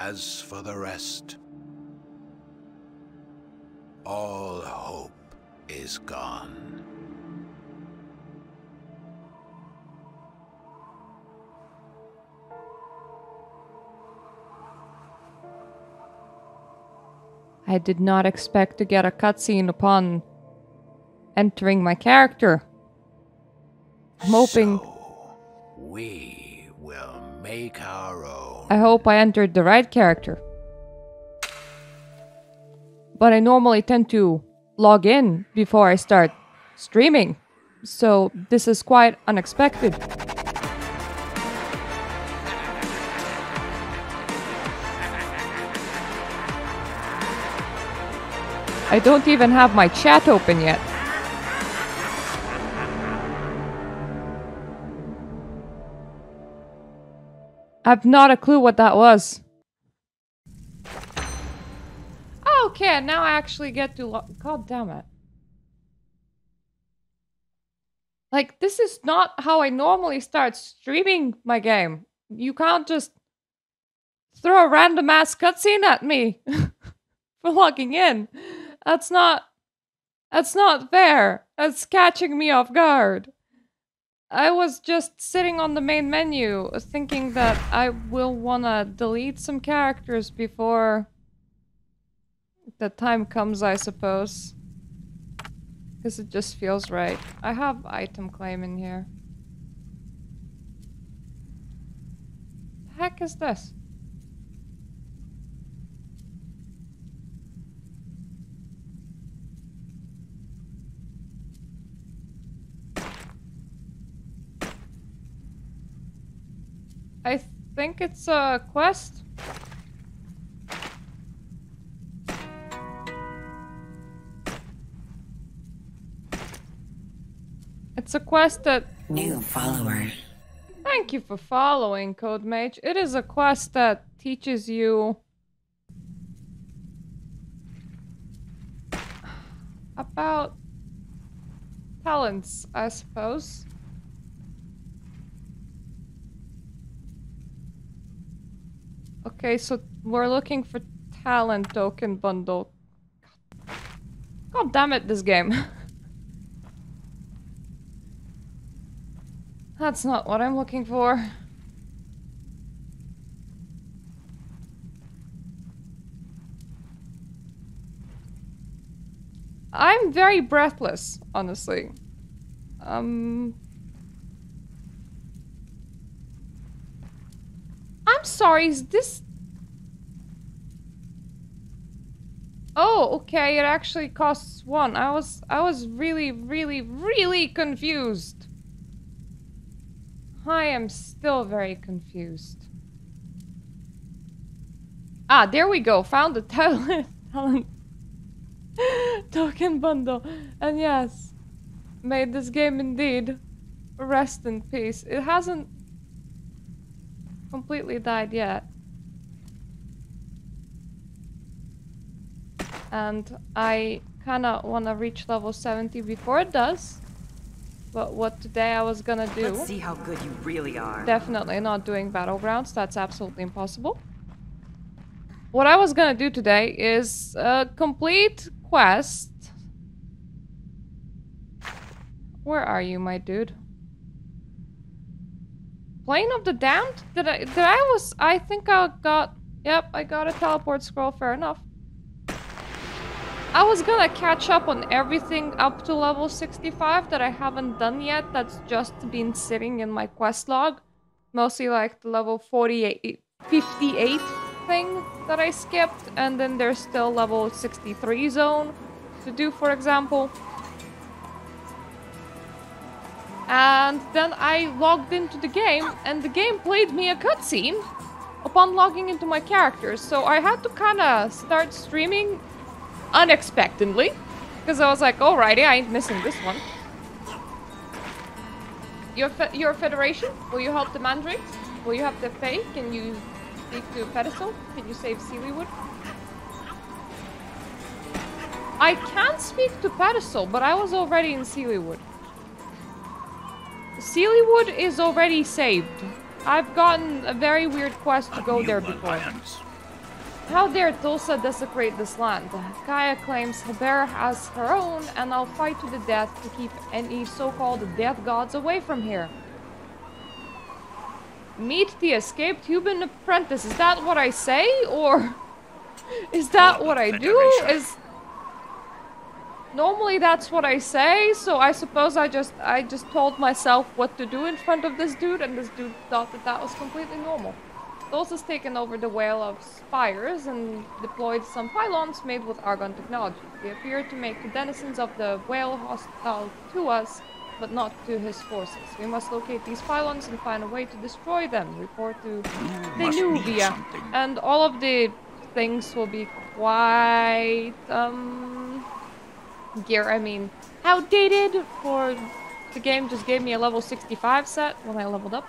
As for the rest, all hope is gone. I did not expect to get a cutscene upon entering my character. I'm hoping... So, we will make our own. I hope I entered the right character. But I normally tend to log in before I start streaming. So this is quite unexpected. I don't even have my chat open yet. I have not a clue what that was. Okay, now I actually get to God damn it. Like, this is not how I normally start streaming my game. You can't just throw a random ass cutscene at me for logging in. That's not fair. That's catching me off guard. I was just sitting on the main menu thinking that I will wanna delete some characters before the time comes, I suppose. Because it just feels right. I have item claim in here. The heck is this? I think it's a quest. It's a quest that... New follower. Thank you for following, Code Mage. It is a quest that teaches you about talents, I suppose. Okay, so we're looking for talent token bundle. God damn it, this game. That's not what I'm looking for. I'm very breathless, honestly. I'm sorry, is this... Oh, okay, it actually costs 1. I was really confused. I am still very confused. Ah, there we go. Found the talent token bundle. And yes, made this game indeed rest in peace. It hasn't completely died yet. And I kinda wanna reach level 70 before it does. But what today I was gonna do... Let's see how good you really are. Definitely not doing Battlegrounds. That's absolutely impossible. What I was gonna do today is a complete quest. Where are you, my dude? Plane of the Damned? I think I got... Yep, I got a teleport scroll, fair enough. I was gonna catch up on everything up to level 65 that I haven't done yet. That's just been sitting in my quest log. Mostly like the level 58 thing that I skipped. And then there's still level 63 zone to do, for example. And then I logged into the game, and the game played me a cutscene upon logging into my character. So I had to kind of start streaming unexpectedly, because I was like, alrighty, I ain't missing this one. Your Federation? Will you help the Mandrakes? Will you have the Fae? Can you speak to Pedestal? Can you save Sealywood? I can speak to Pedestal, but I was already in Sealywood. Sealywood is already saved. I've gotten a very weird quest to go there before. How dare Tulsa desecrate this land? Kaya claims Heber has her own, and I'll fight to the death to keep any so-called death gods away from here. Meet the escaped human apprentice. Is that what I say, or is that what I do? Normally that's what I say, so I suppose I just told myself what to do in front of this dude, and this dude thought that that was completely normal. Tulsa's taken over the Whale of Spires and deployed some pylons made with argon technology. They appear to make the denizens of the whale hostile to us, but not to his forces. We must locate these pylons and find a way to destroy them. Report to the Nubia. And all of the things will be quite, outdated, for the game just gave me a level 65 set when I leveled up.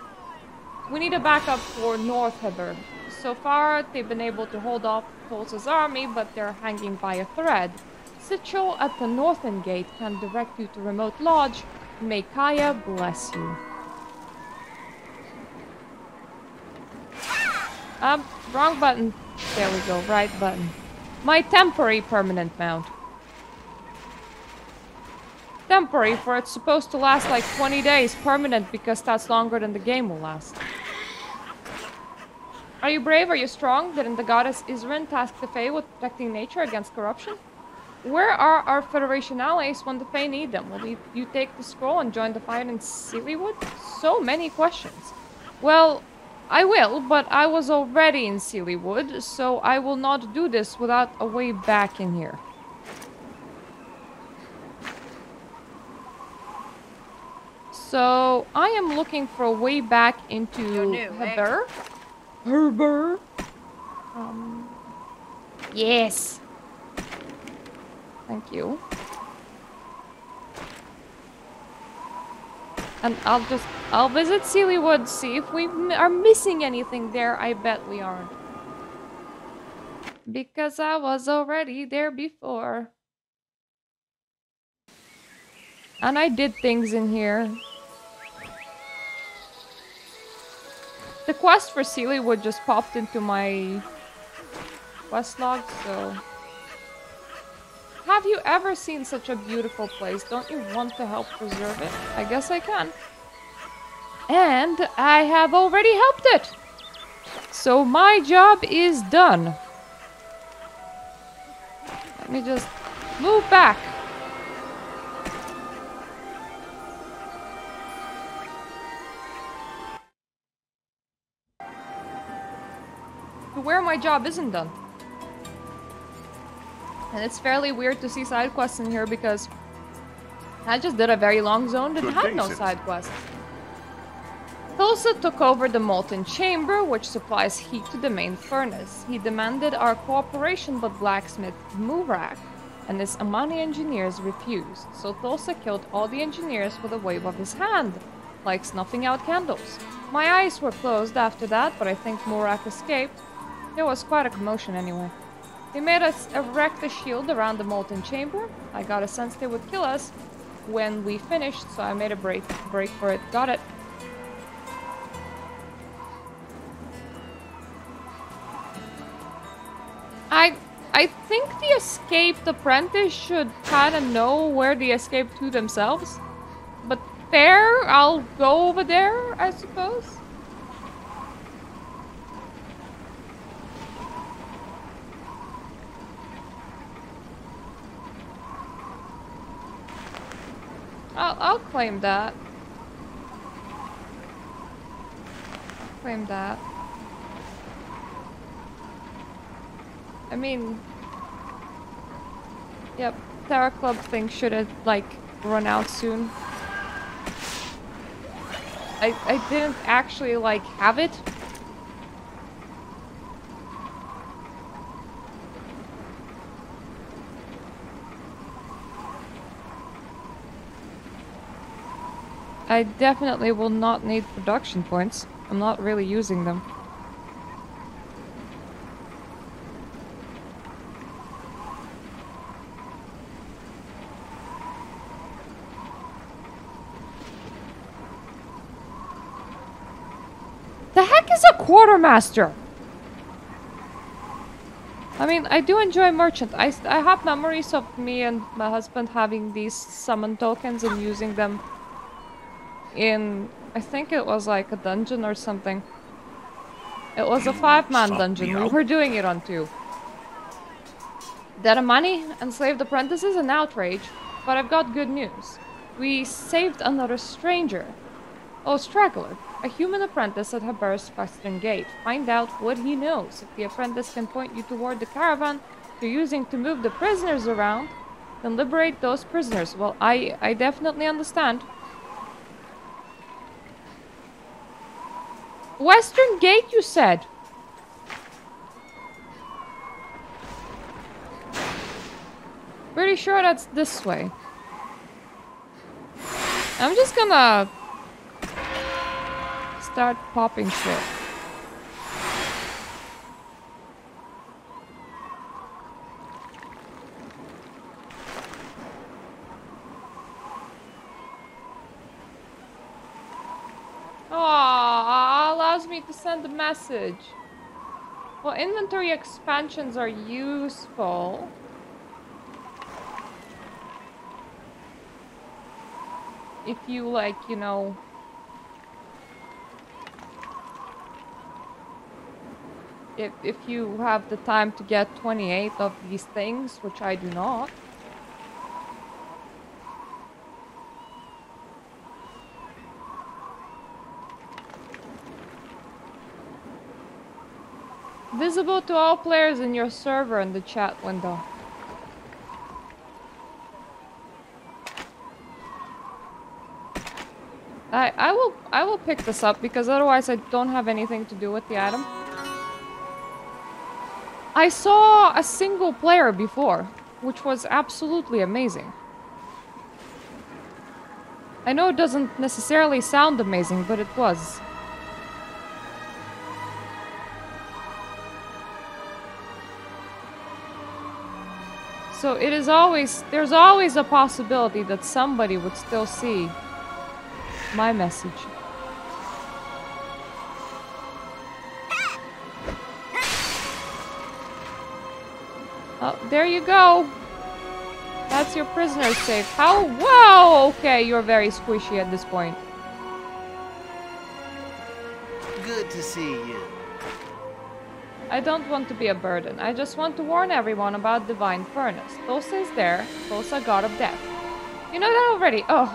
We need a backup for North Heber. So far, they've been able to hold off Tulsa's army, but they're hanging by a thread. Sitchell at the northern gate can direct you to remote lodge. May Kaya bless you. Wrong button. There we go, right button. My temporary permanent mount. Temporary, for it's supposed to last like 20 days. Permanent, because that's longer than the game will last. Are you brave? Are you strong? Didn't the goddess Isrin task the Fae with protecting nature against corruption? Where are our Federation allies when the Fae need them? Will you take the scroll and join the fight in Sealywood? So many questions. Well, I will, but I was already in Sealywood, so I will not do this without a way back in here. So, I am looking for a way back into Heber. Heber? Yes. Thank you. And I'll visit Sealywood, see if we are missing anything there. I bet we aren't. Because I was already there before. And I did things in here. The quest for Sealywood just popped into my quest log, so... Have you ever seen such a beautiful place? Don't you want to help preserve it? I guess I can. And I have already helped it! So my job is done. Let me just move back. To where my job isn't done. And it's fairly weird to see side quests in here because I just did a very long zone that had no side quests. Tulsa took over the molten chamber, which supplies heat to the main furnace. He demanded our cooperation, but blacksmith Murak and his Amani engineers refused. So Tulsa killed all the engineers with a wave of his hand, like snuffing out candles. My eyes were closed after that, but I think Murak escaped. There was quite a commotion anyway. They made us erect a shield around the molten chamber. I got a sense they would kill us when we finished, so I made a break for it. Got it. I think the escaped apprentice should kinda know where they escaped to themselves. But fair, I'll go over there, I suppose. I'll claim that. Claim that. I mean... Yep, Tera Club thing should have, like, run out soon. I didn't actually, like, have it. I definitely will not need production points. I'm not really using them. The heck is a quartermaster? I mean, I do enjoy merchant. I have memories of me and my husband having these summon tokens and using them in, I think it was like a dungeon or something. It was a 5-man dungeon. We were doing it on 2. Dead money, enslaved apprentices, an outrage. But I've got good news. We saved another stranger. Oh, straggler. A human apprentice at Haber's western gate. Find out what he knows. If the apprentice can point you toward the caravan you're using to move the prisoners around, then liberate those prisoners. Well, I definitely understand. Western gate, you said? Pretty sure that's this way. I'm just gonna start popping shit. Oh, allows me to send a message. Well, inventory expansions are useful. If you, like, you know... If you have the time to get 28 of these things, which I do not. Visible to all players in your server in the chat window. I will pick this up because otherwise I don't have anything to do with the item. I saw a single player before, which was absolutely amazing. I know it doesn't necessarily sound amazing, but it was. So it is always, there's always a possibility that somebody would still see my message. Oh, there you go. That's your prisoner safe. How? Whoa! Okay, you're very squishy at this point. Good to see you. I don't want to be a burden. I just want to warn everyone about Divine Furnace. Thulsa is there. Thulsa, god of death. You know that already. Oh,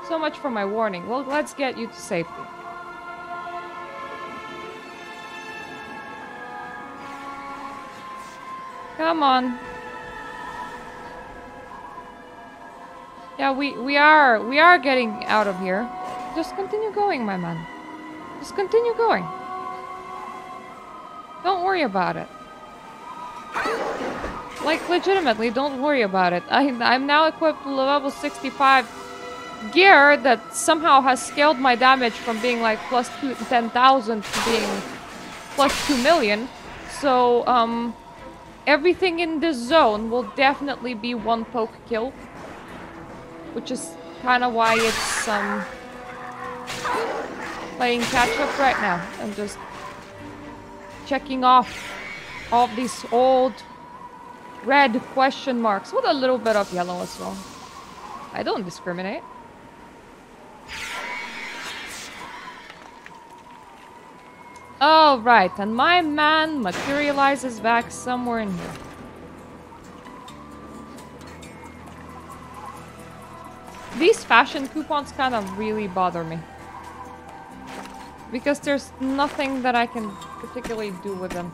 so much for my warning. Well, let's get you to safety. Come on. Yeah, we are getting out of here. Just continue going, my man. Just continue going. Don't worry about it. Like, legitimately, don't worry about it. I'm now equipped with level 65 gear that somehow has scaled my damage from being like plus 10,000 to being plus 2 million. So, everything in this zone will definitely be one poke kill. Which is kind of why it's, playing catch up right now. And just checking off all of these old red question marks with a little bit of yellow as well. I don't discriminate. Oh, right, and my man materializes back somewhere in here. These fashion coupons kind of really bother me. Because there's nothing that I can particularly do with them.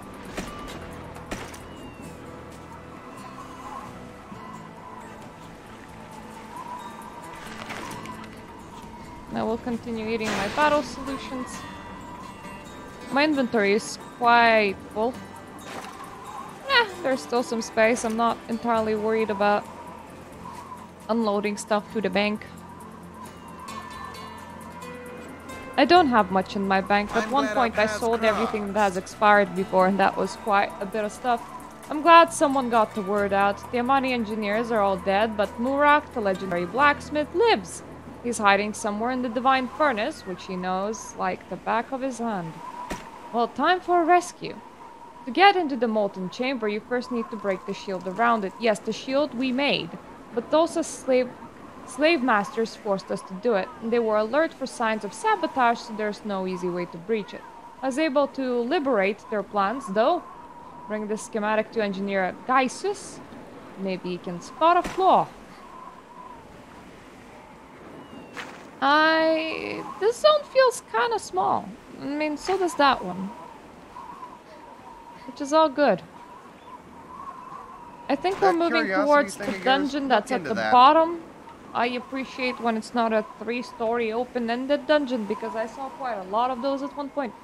I will continue eating my battle solutions. My inventory is quite full. There's still some space. I'm not entirely worried about unloading stuff to the bank. I don't have much in my bank. At one point I sold everything that has expired before, and that was quite a bit of stuff. I'm glad someone got the word out. The Amani engineers are all dead, but Murak, the legendary blacksmith, lives. He's hiding somewhere in the Divine Furnace, which he knows like the back of his hand. Well, time for a rescue. To get into the molten chamber, you first need to break the shield around it. Yes, the shield we made, but those as slave masters forced us to do it. They were alert for signs of sabotage, so there's no easy way to breach it. I was able to liberate their plans, though. Bring the schematic to engineer Gaisus. Maybe he can spot a flaw. This zone feels kind of small. I mean, so does that one. Which is all good. I think we're moving towards the dungeon that's at the bottom. I appreciate when it's not a 3-story open-ended dungeon because I saw quite a lot of those at one point.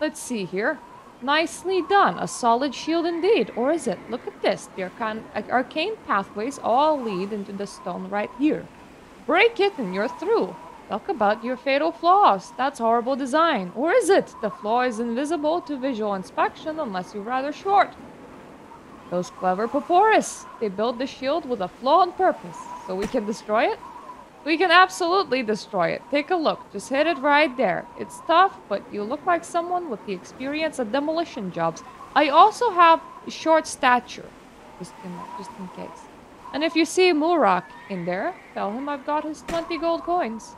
Let's see here. Nicely done. A solid shield indeed. Or is it? Look at this. The arcane pathways all lead into the stone right here. Break it and you're through. Talk about your fatal flaws. That's horrible design. Or is it? The flaw is invisible to visual inspection unless you're rather short. Those clever Paporis. They build the shield with a flaw on purpose. So we can destroy it? We can absolutely destroy it. Take a look. Just hit it right there. It's tough, but you look like someone with the experience at demolition jobs. I also have short stature. Just in case. And if you see Murak in there, tell him I've got his 20 gold coins.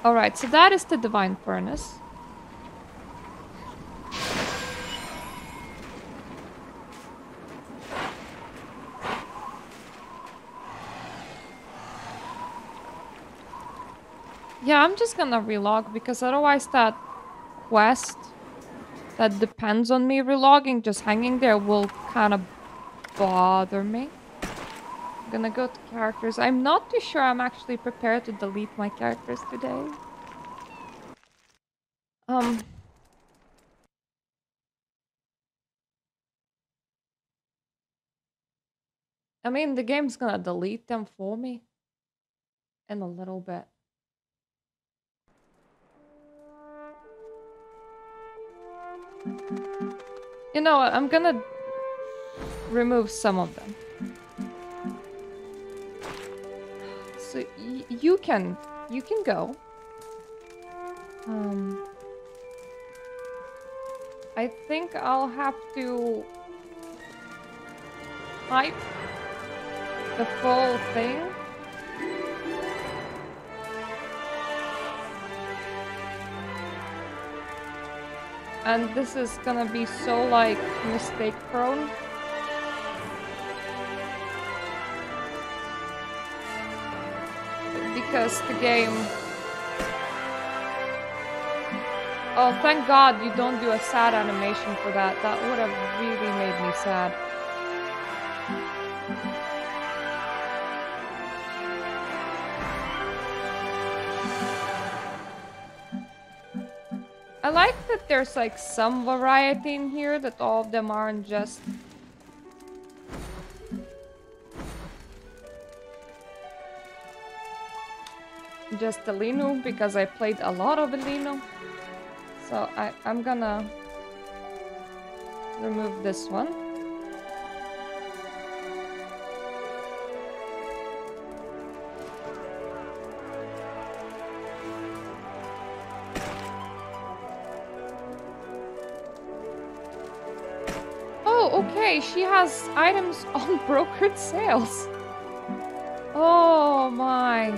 Alright, so that is the Divine Furnace. Yeah, I'm just gonna relog because otherwise that quest that depends on me relogging just hanging there will kind of bother me. I'm gonna go to characters. I'm not too sure I'm actually prepared to delete my characters today. I mean, the game's gonna delete them for me in a little bit. You know what? I'm gonna remove some of them. So you can go. I think I'll have to type the full thing. And this is gonna be so, like, mistake prone. Because the game... Oh, thank God you don't do a sad animation for that. That would have really made me sad. I like that there's like some variety in here, that all of them aren't just Elinu, because I played a lot of Elinu. So I'm gonna remove this one. Okay, she has items on brokered sales. Oh my.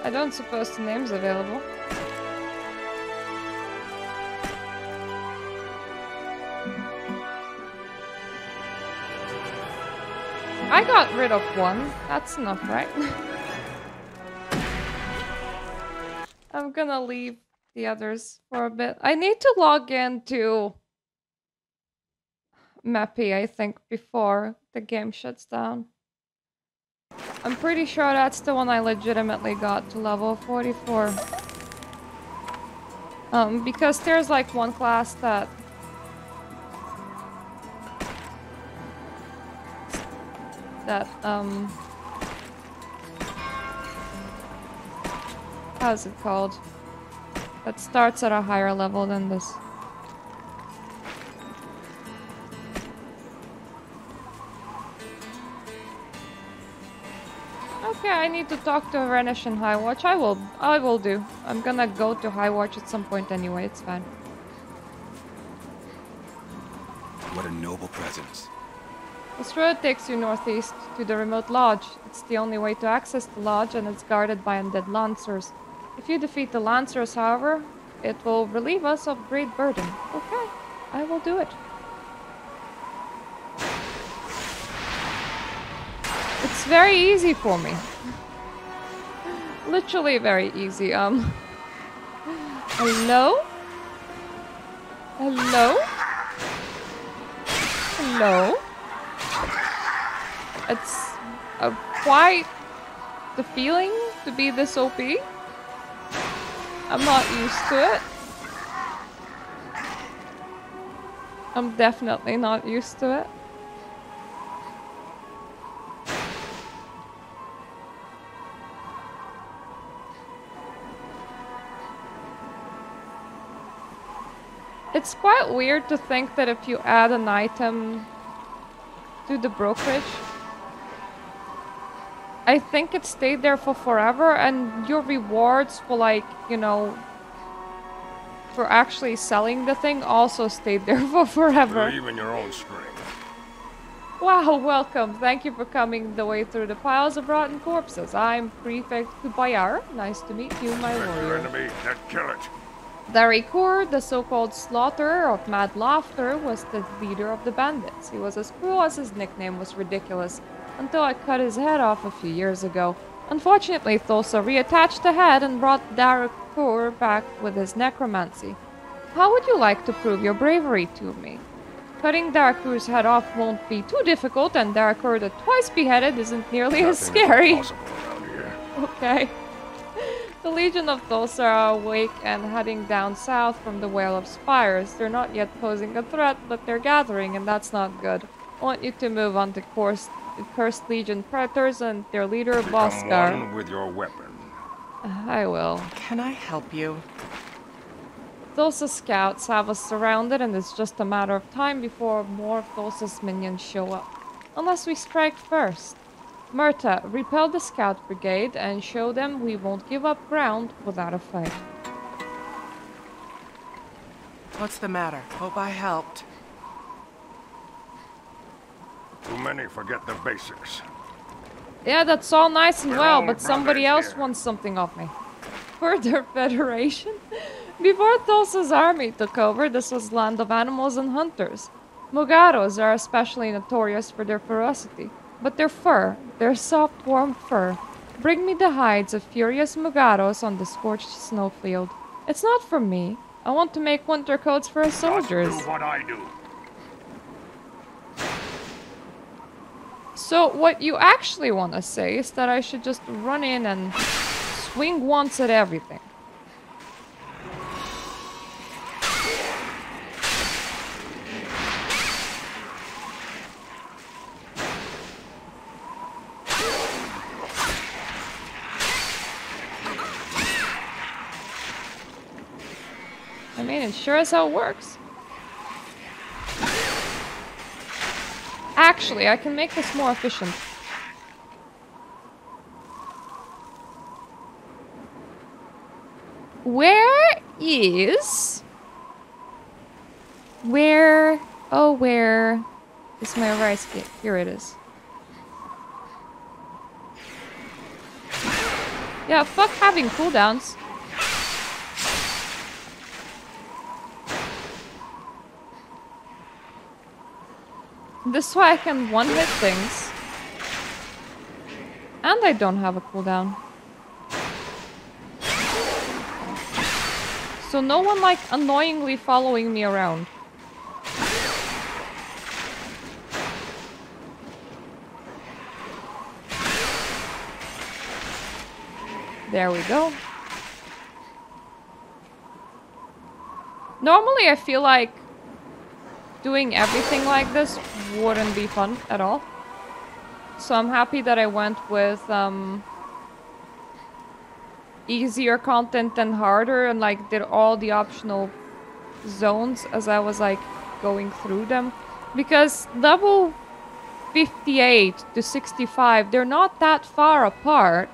I don't suppose the name's available. I got rid of one. That's enough, right? I'm gonna leave the others for a bit. I need to log into Mappy, I think, before the game shuts down. I'm pretty sure that's the one I legitimately got to level 44. Because there's like one class that... how's it called? That starts at a higher level than this. need to talk to Renish and Highwatch, I will do. I'm gonna go to Highwatch at some point anyway, it's fine. What a noble presence. This road takes you northeast to the remote lodge. It's the only way to access the lodge and it's guarded by undead lancers. If you defeat the lancers, however, it will relieve us of great burden. Okay, I will do it. It's very easy for me. Literally very easy. Hello? Hello? Hello? It's quite the feeling to be this OP. I'm not used to it. I'm definitely not used to it. It's quite weird to think that if you add an item to the brokerage, I think it stayed there for forever and your rewards for, like, you know, for actually selling the thing also stayed there for forever. Believe in your own strength. Wow, welcome. Thank you for coming the way through the piles of rotten corpses. I'm Prefect Kubayar. Nice to meet you, my Your warrior. enemy, then kill it. Darikur, the so-called slaughterer of Mad Laughter, was the leader of the bandits. He was as cruel as his nickname was ridiculous, until I cut his head off a few years ago. Unfortunately, Thulsa reattached the head and brought Darikur back with his necromancy. How would you like to prove your bravery to me? Cutting Darikur's head off won't be too difficult, and Darikur the twice beheaded isn't nearly as Nothing is scary. impossible around here. Okay. The Legion of Thulsa are awake and heading down south from the Whale of Spires. They're not yet posing a threat, but they're gathering, and that's not good. I want you to move on to Cursed Legion Predators and their leader, Become Boskar. one with your weapon. I will. Can I help you? Thulsa scouts have us surrounded, and it's just a matter of time before more of Thulsa's minions show up. Unless we strike first. Murta, repel the scout brigade and show them we won't give up ground without a fight. What's the matter? Hope I helped. Too many forget the basics. Yeah, that's all nice and We're well, all but somebody brothers else here. wants something of me. Further Federation? Before Thulsa's army took over, this was land of animals and hunters. Mugaros are especially notorious for their ferocity. But their fur, their soft, warm fur, bring me the hides of furious Mugaros on the scorched snowfield. It's not for me. I want to make winter coats for our soldiers. Just do what I do. So what you actually want to say is that I should just run in and swing once at everything. I mean, it sure as hell works. Actually, I can make this more efficient. Where is... Where... Oh, where is my rice cake? Here it is. Yeah, fuck having cooldowns. This way I can one-hit things. And I don't have a cooldown. So no one, like, annoyingly following me around. There we go. Normally I feel like doing everything like this wouldn't be fun at all. So I'm happy that I went with easier content and harder and like did all the optional zones as I was like going through them. Because level 58 to 65, they're not that far apart.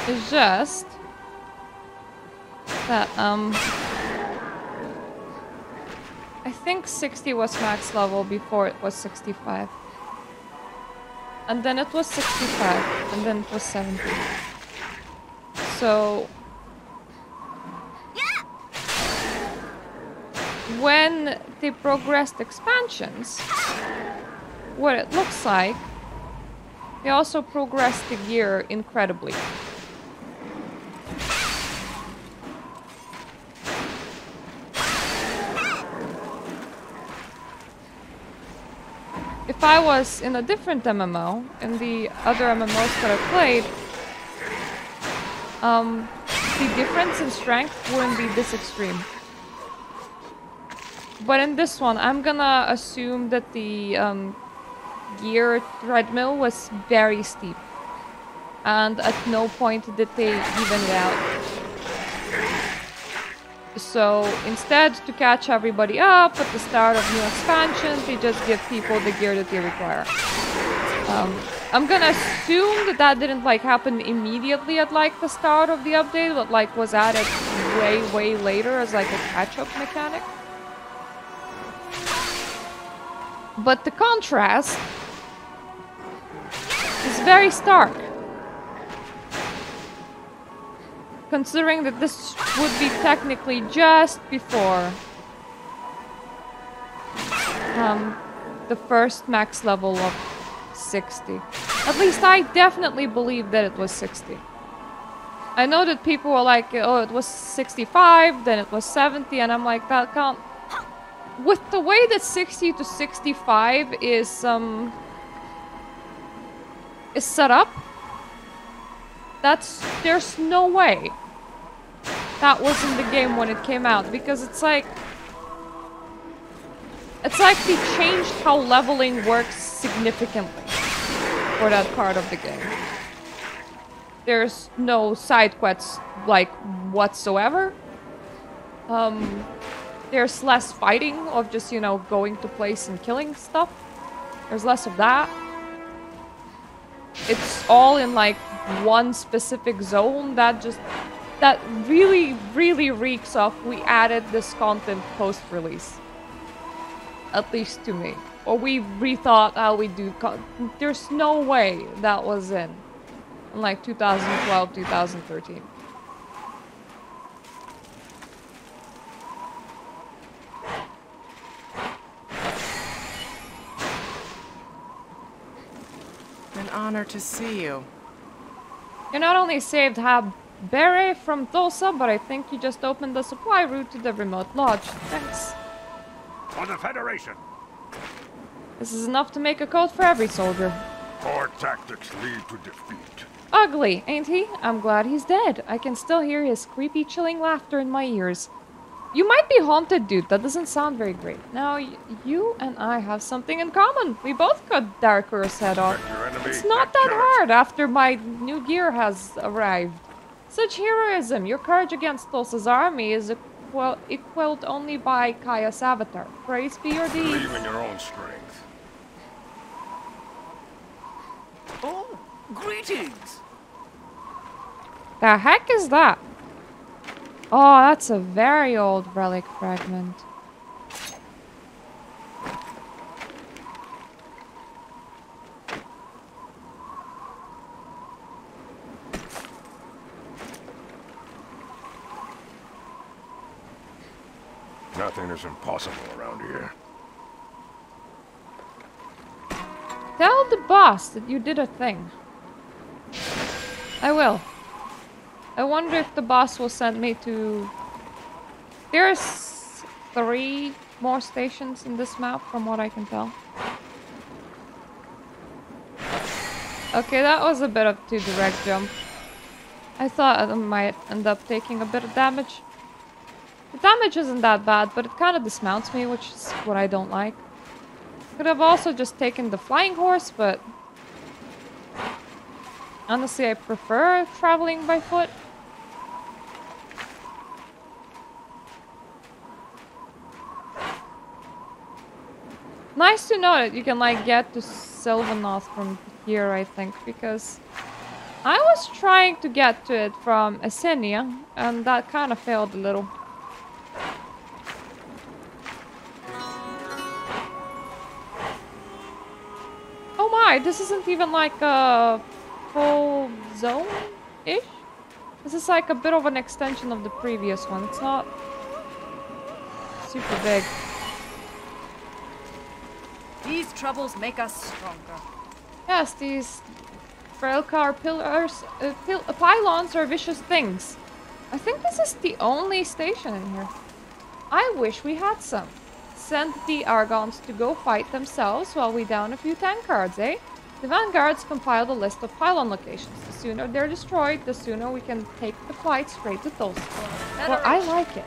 is just that, I think 60 was max level before it was 65. And then it was 65, and then it was 70. So... when they progressed expansions, what it looks like, they also progressed the gear incredibly. If I was in a different MMO, in the other MMOs that I played, the difference in strength wouldn't be this extreme. But in this one, I'm gonna assume that the gear treadmill was very steep. And at no point did they even it out. So instead, to catch everybody up at the start of new expansions, they just give people the gear that they require. I'm gonna assume that that didn't like happen immediately at like the start of the update, but like was added way later as like a catch-up mechanic. But the contrast is very stark. Considering that this would be technically just before the first max level of 60. At least I definitely believe that it was 60. I know that people were like, oh, it was 65, then it was 70, and I'm like, that can't... With the way that 60 to 65 is set up, there's no way that was in the game when it came out, because it's like they changed how leveling works significantly for that part of the game. There's no side quests like whatsoever. There's less fighting of just, you know, going to place and killing stuff. There's less of that. It's all in like one specific zone that really reeks of we added this content post-release. At least to me. Or we rethought how we do there's no way that was in like 2012, 2013. An honor to see you. You not only saved Bere from Tulsa, but I think you just opened the supply route to the remote lodge. Thanks. For the Federation. This is enough to make a coat for every soldier. Poor tactics lead to defeat. Ugly, ain't he? I'm glad he's dead. I can still hear his creepy, chilling laughter in my ears. You might be haunted, dude. That doesn't sound very great. Now, you and I have something in common. We both cut Darkur's head off. It's not that hard after my new gear has arrived. Such heroism. Your courage against Tulsa's army is equaled only by Kaya's avatar. Praise be your deeds. Believe in your own strength. Oh, greetings! The heck is that? Oh, that's a very old relic fragment. Nothing is impossible around here. Tell the boss that you did a thing. I will. I wonder if the boss will send me to... There's 3 more stations in this map from what I can tell. Okay, that was a bit of too direct jump. I thought I might end up taking a bit of damage. The damage isn't that bad, but it kind of dismounts me, which is what I don't like. Could have also just taken the flying horse, but... honestly, I prefer traveling by foot. Nice to know that you can, like, get to Sylvanoth from here, I think, because I was trying to get to it from Esenia, and that kind of failed a little. Oh my, this isn't even like a full zone-ish? This is like a bit of an extension of the previous one. It's not super big. These troubles make us stronger. Yes, these railcar pillars, pylons are vicious things. I think this is the only station in here. I wish we had some. Send the Argons to go fight themselves while we down a few tank guards, eh? The vanguards compiled a list of pylon locations. The sooner they're destroyed, the sooner we can take the flight straight to those. Well, I like it.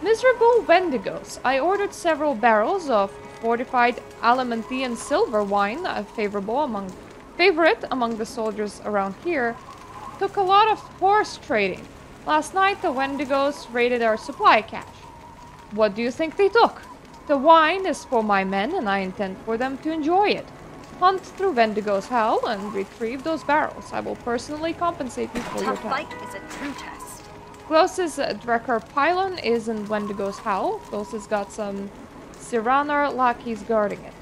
Miserable Wendigos. I ordered several barrels of fortified Alamanthian silver wine, favorite among the soldiers around here. Took a lot of horse trading. Last night the Wendigos raided our supply cache. What do you think they took? The wine is for my men and I intend for them to enjoy it. Hunt through Wendigo's hell and retrieve those barrels. I will personally compensate you for your Tough time. fight is a true test. Closest Drekker pylon is in Wendigo's howl. Closest got some Cyranar lackeys guarding it.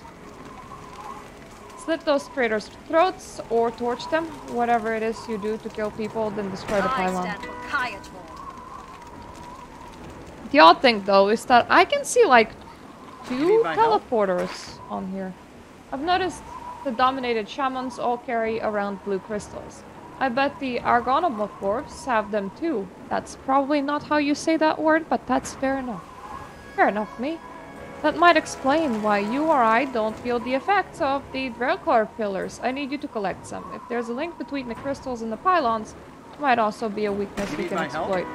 Slit those traitors' throats or torch them. Whatever it is you do to kill people, then destroy the I pylon. stand for Kayator. The odd thing though is that I can see like You two need my help? teleporters on here. I've noticed the dominated shamans all carry around blue crystals. I bet the Argonomorphs have them too. That's probably not how you say that word, but that's fair enough. Fair enough, me. That might explain why you or I don't feel the effects of the Draelkar pillars. I need you to collect some. If there's a link between the crystals and the pylons, it might also be a weakness You we need can my help? exploit.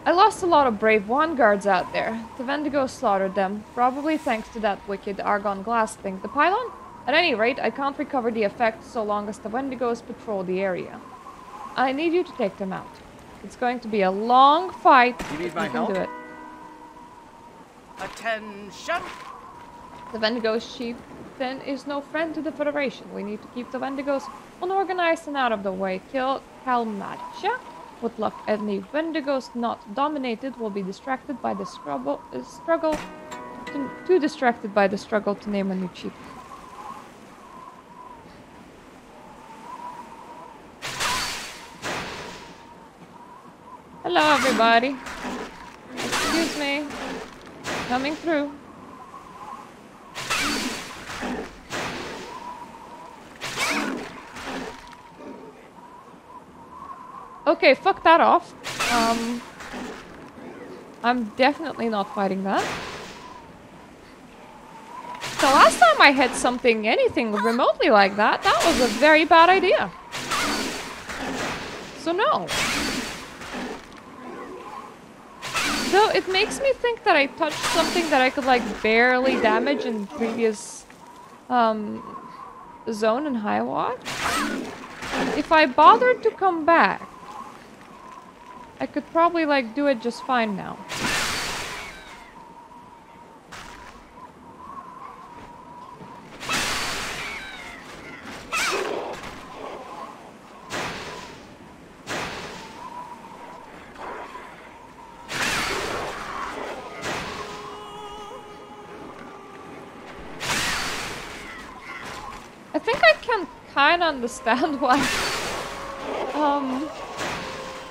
I lost a lot of brave vanguards out there. The Wendigo slaughtered them, probably thanks to that wicked argon glass thing. The pylon? At any rate, I can't recover the effect so long as the Wendigos patrol the area. I need you to take them out. It's going to be a long fight, You need but my we can do help? it. Attention! The Wendigo chieftain is no friend to the Federation. We need to keep the Wendigos unorganized and out of the way. Kill Kalmacha. With luck, any Wendigos not dominated will be distracted by the struggle to name a new chief. Hello, everybody. Excuse me. Coming through. Okay, fuck that off. I'm definitely not fighting that. The last time I hit anything remotely like that, that was a very bad idea. So no. Though it makes me think that I touched something that I could like barely damage in previous zone in Highwatch. If I bothered to come back, I could probably like do it just fine now. I think I can kind of understand why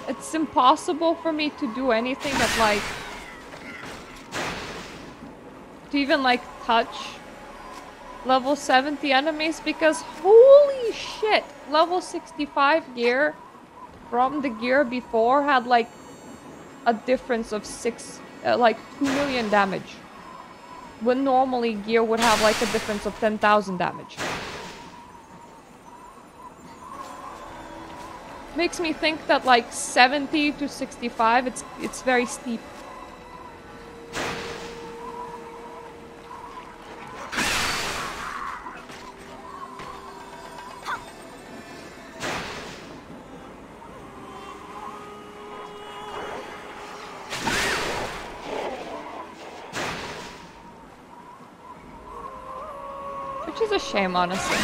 it's impossible for me to do anything that like to even like touch level 70 enemies, because holy shit, level 65 gear from the gear before had like a difference of 2 million damage, when normally gear would have like a difference of 10,000 damage. Makes me think that like 70 to 65, it's very steep. Which is a shame, honestly.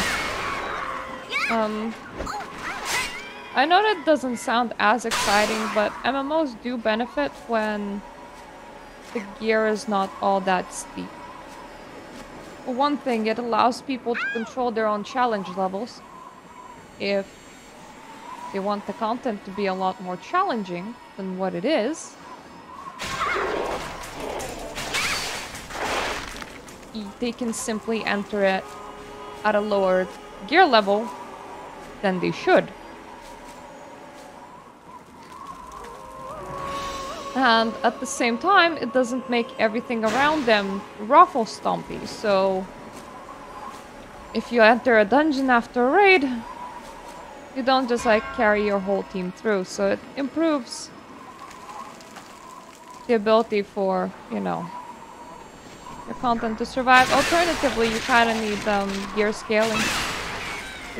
I know that doesn't sound as exciting, but MMOs do benefit when the gear is not all that steep. For one thing, it allows people to control their own challenge levels. If they want the content to be a lot more challenging than what it is, they can simply enter it at a lower gear level than they should. And at the same time, it doesn't make everything around them ruffle stompy. So if you enter a dungeon after a raid, you don't just like carry your whole team through. So it improves the ability for, you know, your content to survive. Alternatively, you kind of need gear scaling,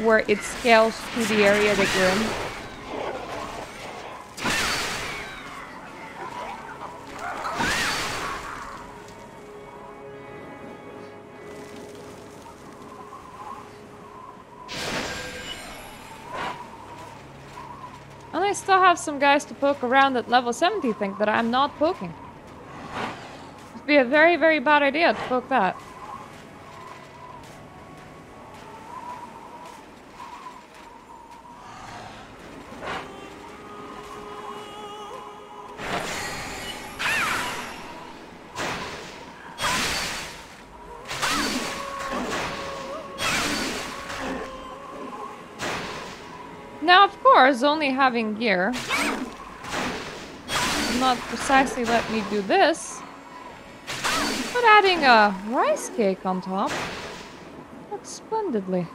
where it scales to the area that you're in. And I still have some guys to poke around at level 70 think that I'm not poking. It'd be a very, very bad idea to poke that. Now, of course, only having gear will not precisely let me do this, but adding a rice cake on top works splendidly.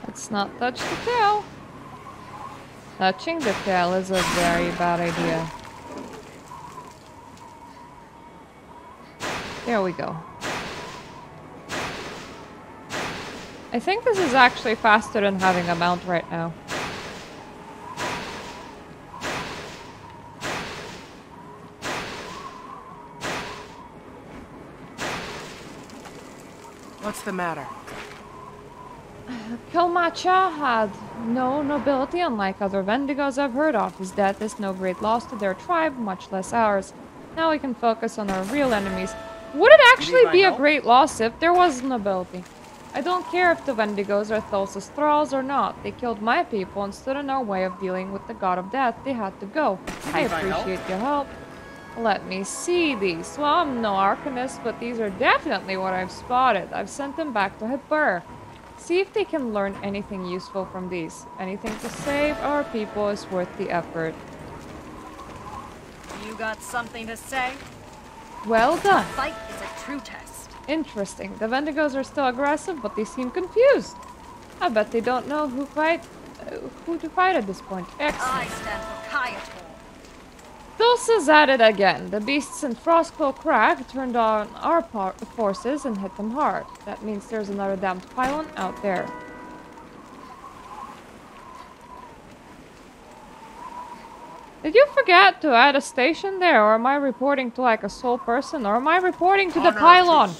Let's not touch the tail. Touching the tail is a very bad idea. There we go. I think this is actually faster than having a mount right now. What's the matter? Kilmacha had no nobility, unlike other Vendigos I've heard of. His death is no great loss to their tribe, much less ours. Now we can focus on our real enemies. Would it actually be a great loss if there was nobility? I don't care if the Vendigos are Thulsa's thralls or not. They killed my people and stood in our way of dealing with the god of death. They had to go. I appreciate your help. Let me see these. Well, I'm no arcanist, but these are definitely what I've spotted. I've sent them back to Hipur. See if they can learn anything useful from these. Anything to save our people is worth the effort. You got something to say? Well done. Fight is a true test. Interesting. The Vendigos are still aggressive, but they seem confused. I bet they don't know who to fight at this point. Excellent. I stand for Kayator. Thulsa's at it again. The beasts in Frostclaw Crag turned on our forces and hit them hard. That means there's another damned pylon out there. Did you forget to add a station there, or am I reporting to like a sole person, or am I reporting to the pylon?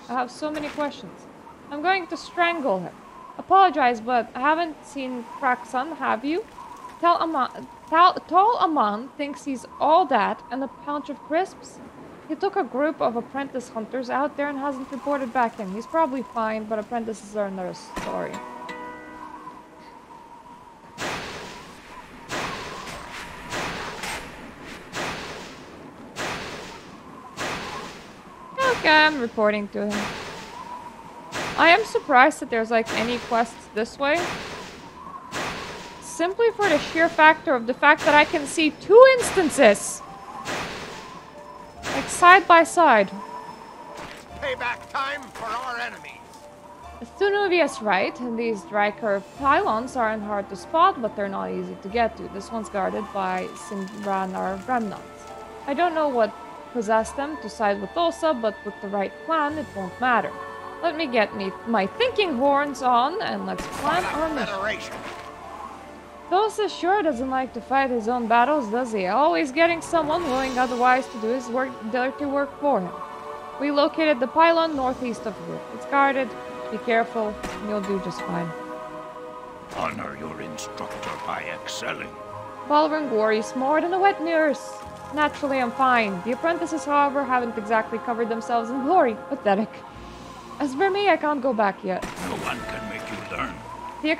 I have so many questions. I'm going to strangle him. Apologize, but I haven't seen Kraxan, have you? Tall Aman thinks he's all that and a pouch of crisps. He took a group of apprentice hunters out there and hasn't reported back in. He's probably fine, but apprentices are another story. Okay, I'm reporting to him. I am surprised that there's like any quests this way. Simply for the sheer factor of the fact that I can see two instances. Like side by side. Payback time for our enemies. Thunuvia's right, and these Dryker pylons aren't hard to spot, but they're not easy to get to. This one's guarded by Sindranar remnants. I don't know what possess them to side with Ulsa, but with the right plan, it won't matter. Let me get my thinking horns on, and let's plan our mission. Tulsa sure doesn't like to fight his own battles, does he? Always getting someone willing otherwise to do his dirty work for him. We located the pylon northeast of here. It's guarded. Be careful, and you'll do just fine. Honor your instructor by excelling. Balrang worries more than a wet nurse. Naturally, I'm fine. The apprentices, however, haven't exactly covered themselves in glory. Pathetic. As for me, I can't go back yet. No one can make you learn. The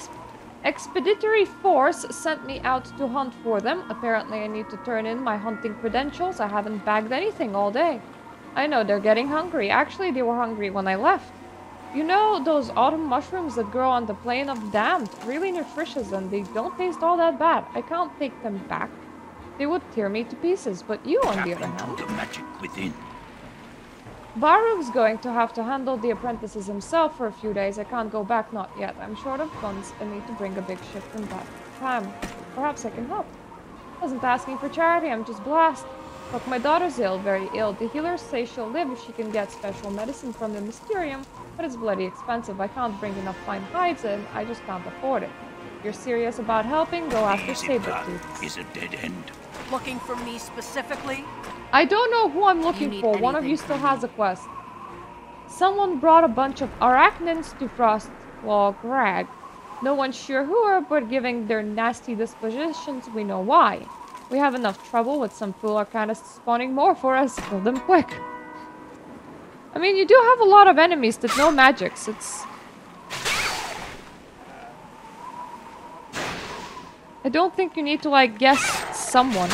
expeditionary force sent me out to hunt for them. Apparently, I need to turn in my hunting credentials. I haven't bagged anything all day. I know they're getting hungry. Actually, they were hungry when I left. You know those autumn mushrooms that grow on the plain of the damned? Really nutritious, and they don't taste all that bad. I can't take them back. They would tear me to pieces, but you, on the other hand... the magic within. Baruch's going to have to handle the apprentices himself for a few days. I can't go back, not yet. I'm short of funds and need to bring a big ship from that time. Perhaps I can help. Wasn't asking for charity, I'm just blessed. Look, my daughter's ill, very ill. The healers say she'll live if she can get special medicine from the Mysterium, but it's bloody expensive. I can't bring enough fine hides in, I just can't afford it. If you're serious about helping, go after Sabretooth. Is a dead end. Looking for me specifically? I don't know who I'm looking for. One of you still has a quest. Someone brought a bunch of arachnins to Frostwall Crag. No one's sure who are, but given their nasty dispositions, we know why. We have enough trouble with some fool arcanists spawning more for us. Kill them quick. I mean, you do have a lot of enemies that know magics. It's... I don't think you need to, like, guess someone.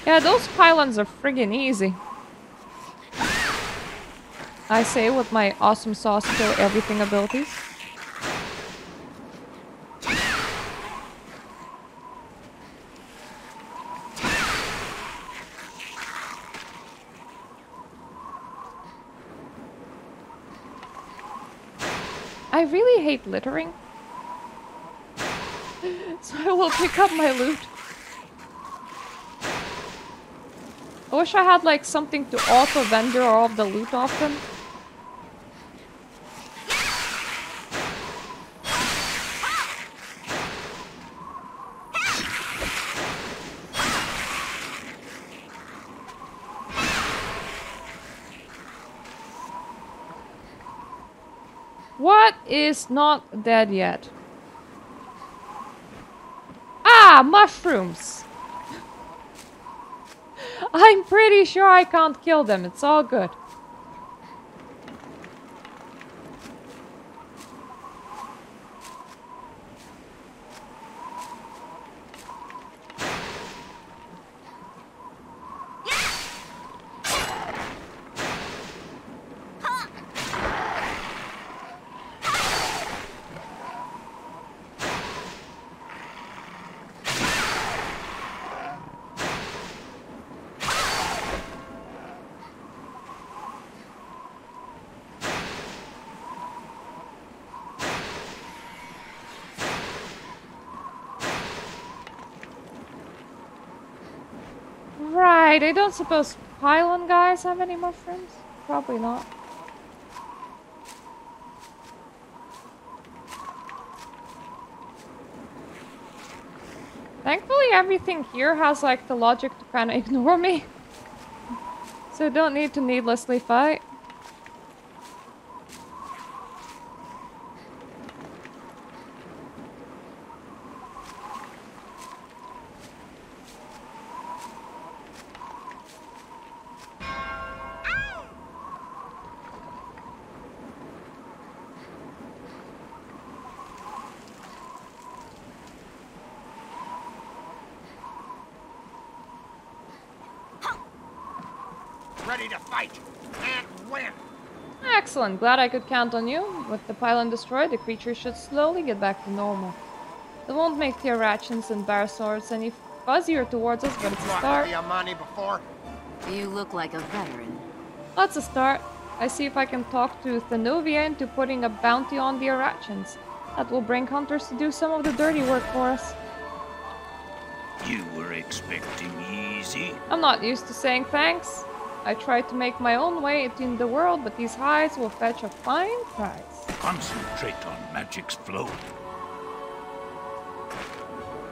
Yeah, those pylons are friggin' easy. I say with my awesome sauce kill everything abilities. I really hate littering. So I will pick up my loot. I wish I had like something to auto-vendor all of the loot off them. What is not dead yet? Ah, mushrooms! I'm pretty sure I can't kill them. It's all good. Right, I don't suppose pylon guys have any mushrooms? Probably not. Thankfully everything here has like the logic to kind of ignore me. So I don't need to needlessly fight. Ready to fight and win. Excellent, glad I could count on you. With the pylon destroyed, the creature should slowly get back to normal. It won't make Terrachans and Barosaurs any fuzzier towards us, but it's a start. Before? You look like a veteran. That's a start. I see if I can talk to Thanovia into putting a bounty on the Irachans. That will bring hunters to do some of the dirty work for us. You were expecting easy? I'm not used to saying thanks. I try to make my own way in the world, but these hides will fetch a fine price. Concentrate on magic's flow.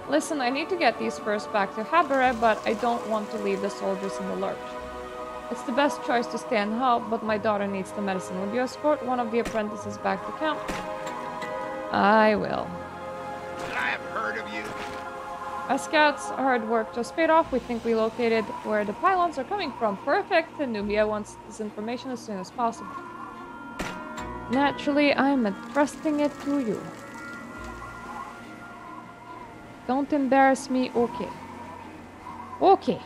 Listen, I need to get these first back to Habere, but I don't want to leave the soldiers in the lurch. It's the best choice to stay and help, but my daughter needs the medicine. Would you escort one of the apprentices back to camp? I will. Should I have heard of you? Our scouts' hard work just paid off. We think we located where the pylons are coming from. Perfect! And Nubia wants this information as soon as possible. Naturally, I'm entrusting it to you. Don't embarrass me, okay? Okay.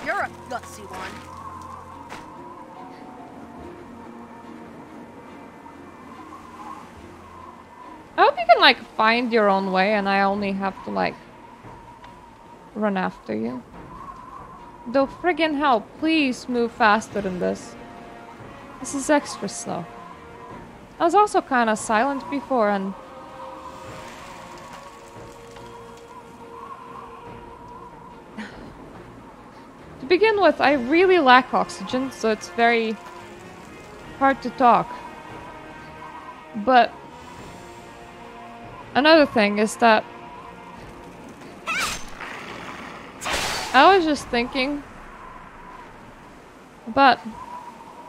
You're a gutsy one. I hope you can, like, find your own way and I only have to, like, run after you. Though friggin' hell, please move faster than this. This is extra slow. I was also kind of silent before and... To begin with, I really lack oxygen, so it's very hard to talk. But another thing is that I was just thinking about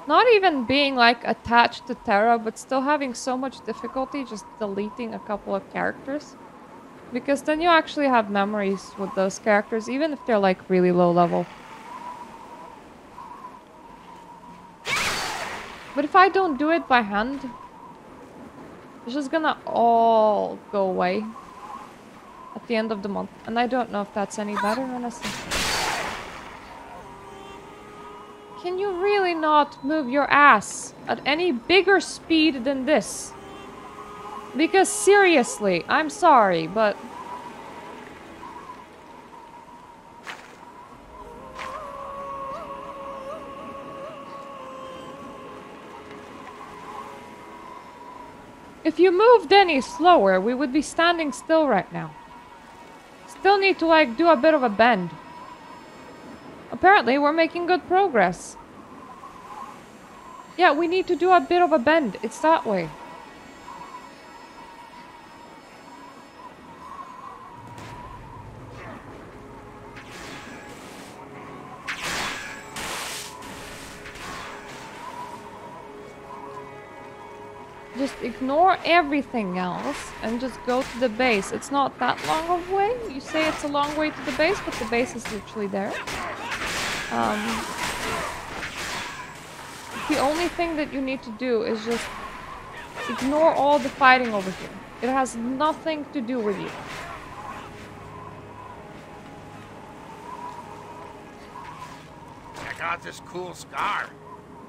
not even being like attached to Tera, but still having so much difficulty just deleting a couple of characters. Because then you actually have memories with those characters, even if they're like really low level. But if I don't do it by hand, it's just gonna all go away at the end of the month. And I don't know if that's any better, honestly. Can you really not move your ass at any bigger speed than this? Because seriously, I'm sorry, but... If you moved any slower, we would be standing still right now. Still need to, like, do a bit of a bend. Apparently, we're making good progress. Yeah, we need to do a bit of a bend. It's that way. Just ignore everything else and just go to the base. It's not that long of a way. You say it's a long way to the base, but the base is literally there. The only thing that you need to do is just ignore all the fighting over here. It has nothing to do with you. Check out this cool scar.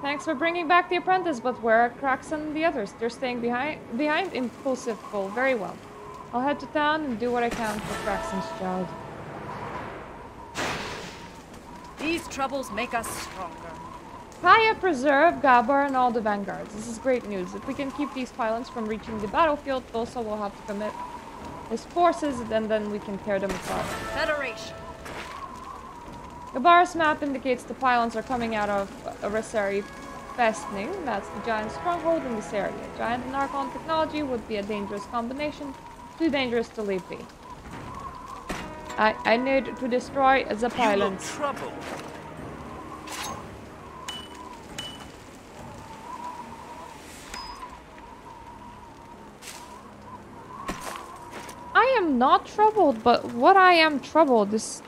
Thanks for bringing back the apprentice, but where are Krax and the others? They're staying behind Impulsive Full. Very well. I'll head to town and do what I can for Kraxon's child. These troubles make us stronger. Kaya, Preserve, Gabar, and all the vanguards. This is great news. If we can keep these pylons from reaching the battlefield, Tulsa will have to commit his forces, and then we can tear them apart. Federation. Gabar's map indicates the pylons are coming out of Resari Festning. That's the giant stronghold in this area. Giant and Archon technology would be a dangerous combination. Too dangerous to leave be. I need to destroy the pylons. Trouble. I am not troubled, but what I am troubled is...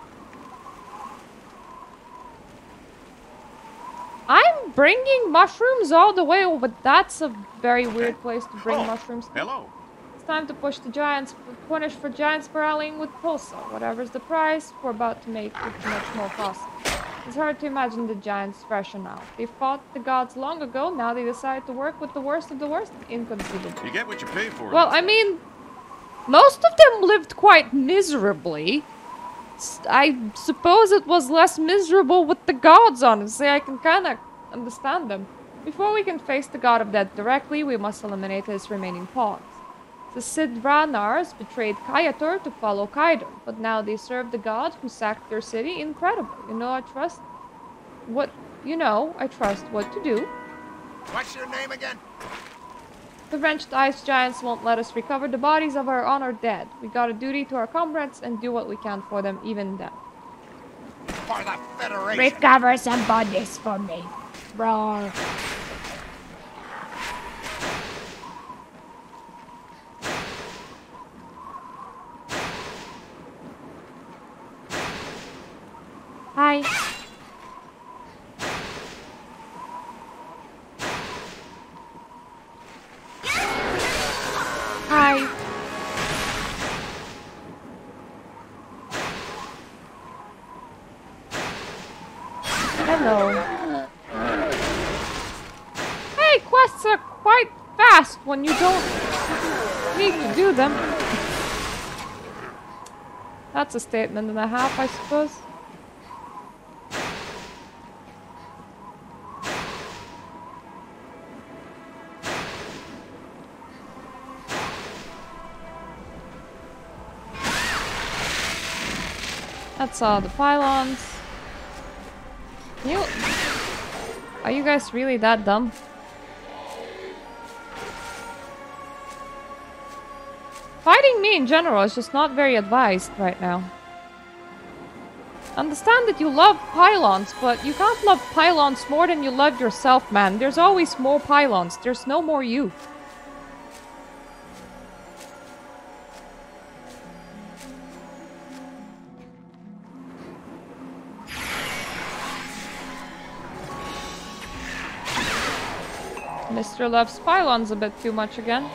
I'm bringing mushrooms all the way over. That's a very weird place to bring mushrooms to. Hello. It's time to push the giants, punish for giants for rallying with Tulsa. Whatever's the price, we're about to make it much more costly. It's hard to imagine the giants' rationale. They fought the gods long ago, now they decide to work with the worst of the worst? Inconceivable. You get what you pay for. Well, I mean, most of them lived quite miserably. I suppose it was less miserable with the gods, honestly. I can kind of understand them. Before we can face the god of death directly, we must eliminate his remaining pawns. The Sidranars betrayed Kayatur to follow Kaidur, but now they serve the god who sacked their city. Incredible. I trust what to do. What's your name again? The wrenched ice giants won't let us recover the bodies of our honored dead. We got a duty to our comrades and do what we can for them, even then. For the Federation. Recover some bodies for me. Roar. Hi. Hi. Hello. Hey, quests are quite fast when you don't need to do them. That's a statement and a half, I suppose. That's all the pylons. Are you guys really that dumb? Fighting me in general is just not very advised right now. Understand that you love pylons, but you can't love pylons more than you love yourself, man. There's always more pylons. There's no more you. Mr. loves pylons a bit too much again.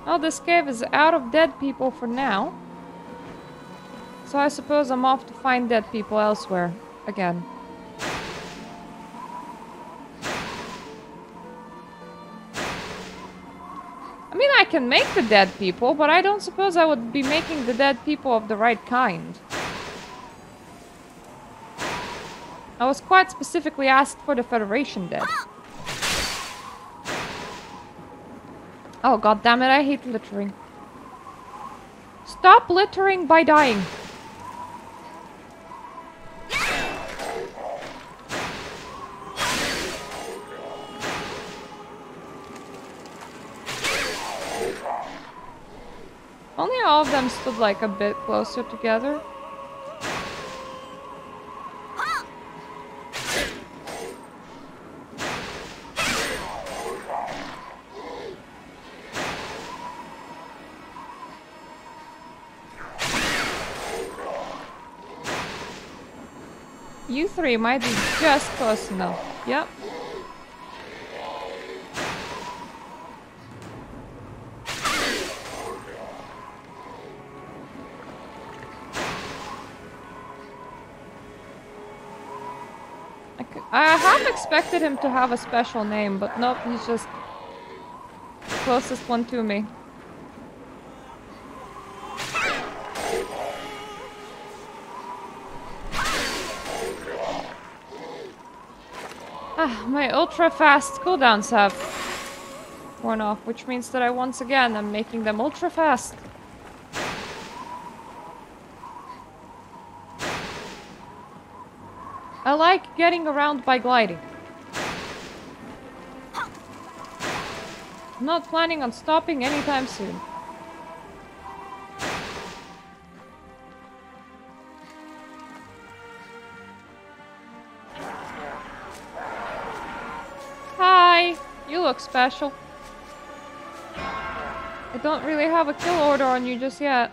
Oh, this cave is out of dead people for now. So I suppose I'm off to find dead people elsewhere again. I mean, I can make the dead people, but I don't suppose I would be making the dead people of the right kind. I was quite specifically asked for the Federation dead. Oh, god damn it, I hate littering. Stop littering by dying. Only all of them stood like a bit closer together. You three might be just close enough. Yep. I half expected him to have a special name, but nope, he's just the closest one to me. My ultra-fast cooldowns have worn off, which means that I once again am making them ultra-fast. I like getting around by gliding. I'm not planning on stopping anytime soon. Hi! You look special. I don't really have a kill order on you just yet.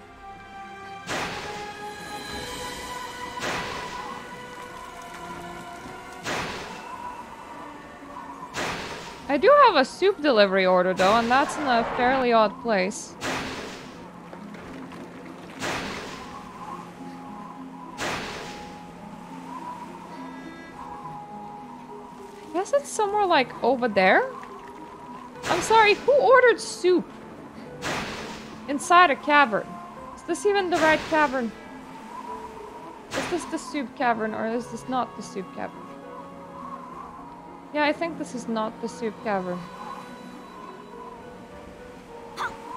I do have a soup delivery order though, and that's in a fairly odd place. I guess it's somewhere like over there? I'm sorry, who ordered soup? inside a cavern. Is this even the right cavern? Is this the soup cavern or is this not the soup cavern? Yeah, I think this is not the soup cavern.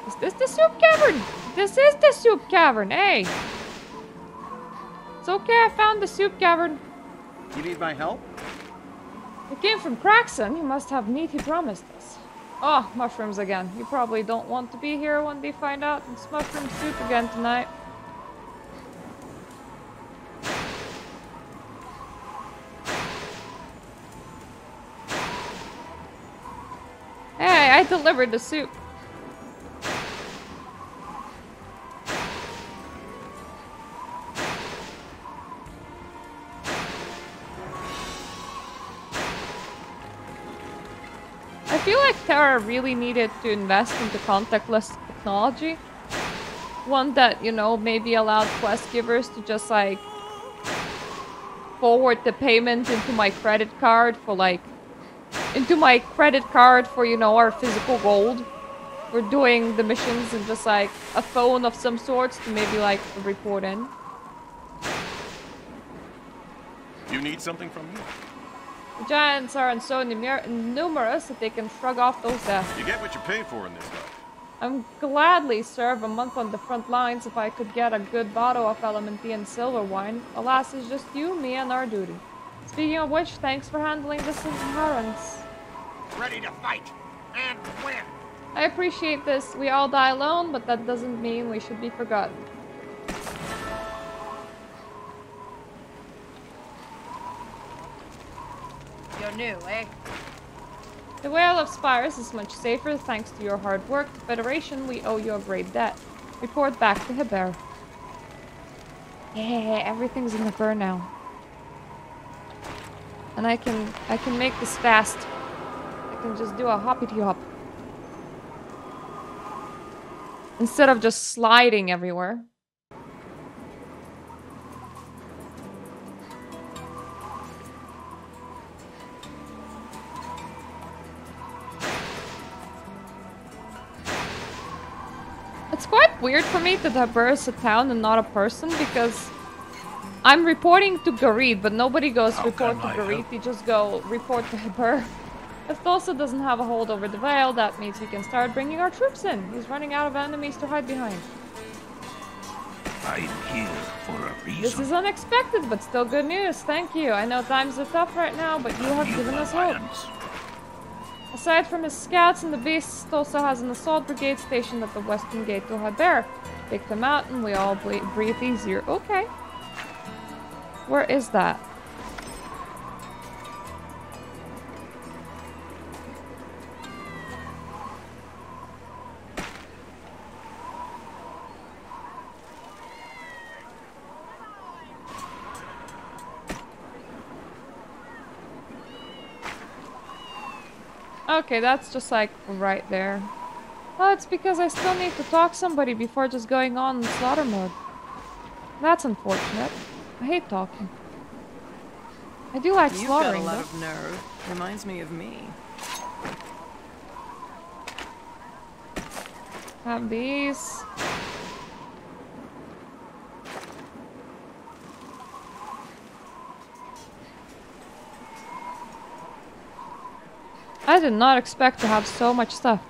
Is this the soup cavern? This is the soup cavern, hey! It's okay, I found the soup cavern. You need my help? You came from Craxon, you must have meat he promised us. Oh, mushrooms again. You probably don't want to be here when they find out it's mushroom soup again tonight. Hey, I delivered the soup. I feel like Tera really needed to invest into contactless technology. One that, you know, maybe allowed quest givers to just like forward the payment into my credit card for like you know, our physical gold. We're doing the missions and just like a phone of some sorts to maybe like report in. You need something from me? The giants aren't so numerous that they can shrug off those deaths. You get what you pay for in this life. I'm gladly serve a month on the front lines if I could get a good bottle of Elementian silver wine. Alas, it's just you, me, and our duty. Speaking of which, thanks for handling this inheritance. Ready to fight and win. I appreciate this. We all die alone, but that doesn't mean we should be forgotten. You're new, eh? The Whale of Spires is much safer thanks to your hard work. The Federation, we owe you a great debt. Report back to Heber. Yeah, everything's in Heber now. And I can make this fast. I can just do a hoppity-hop. Instead of just sliding everywhere. It's quite weird for me that Heber is a town and not a person because I'm reporting to Gareed, but nobody goes report to Gareed, they just go report to Heber. If Thulsa doesn't have a hold over the Vale, that means we can start bringing our troops in. He's running out of enemies to hide behind. I'm here for a reason. This is unexpected, but still good news. Thank you. I know times are tough right now, but you have given us hope. Aside from his scouts and the beasts, Thulsa has an assault brigade stationed at the western gate to Heber. Take them out and we all breathe easier. Okay. Where is that? Okay, that's just like right there. Oh, it's because I still need to talk somebody before just going on in slaughter mode. That's unfortunate. I hate talking. I do like slaughtering. You've got a lot of nerve. Reminds me of me. Have these. I did not expect to have so much stuff.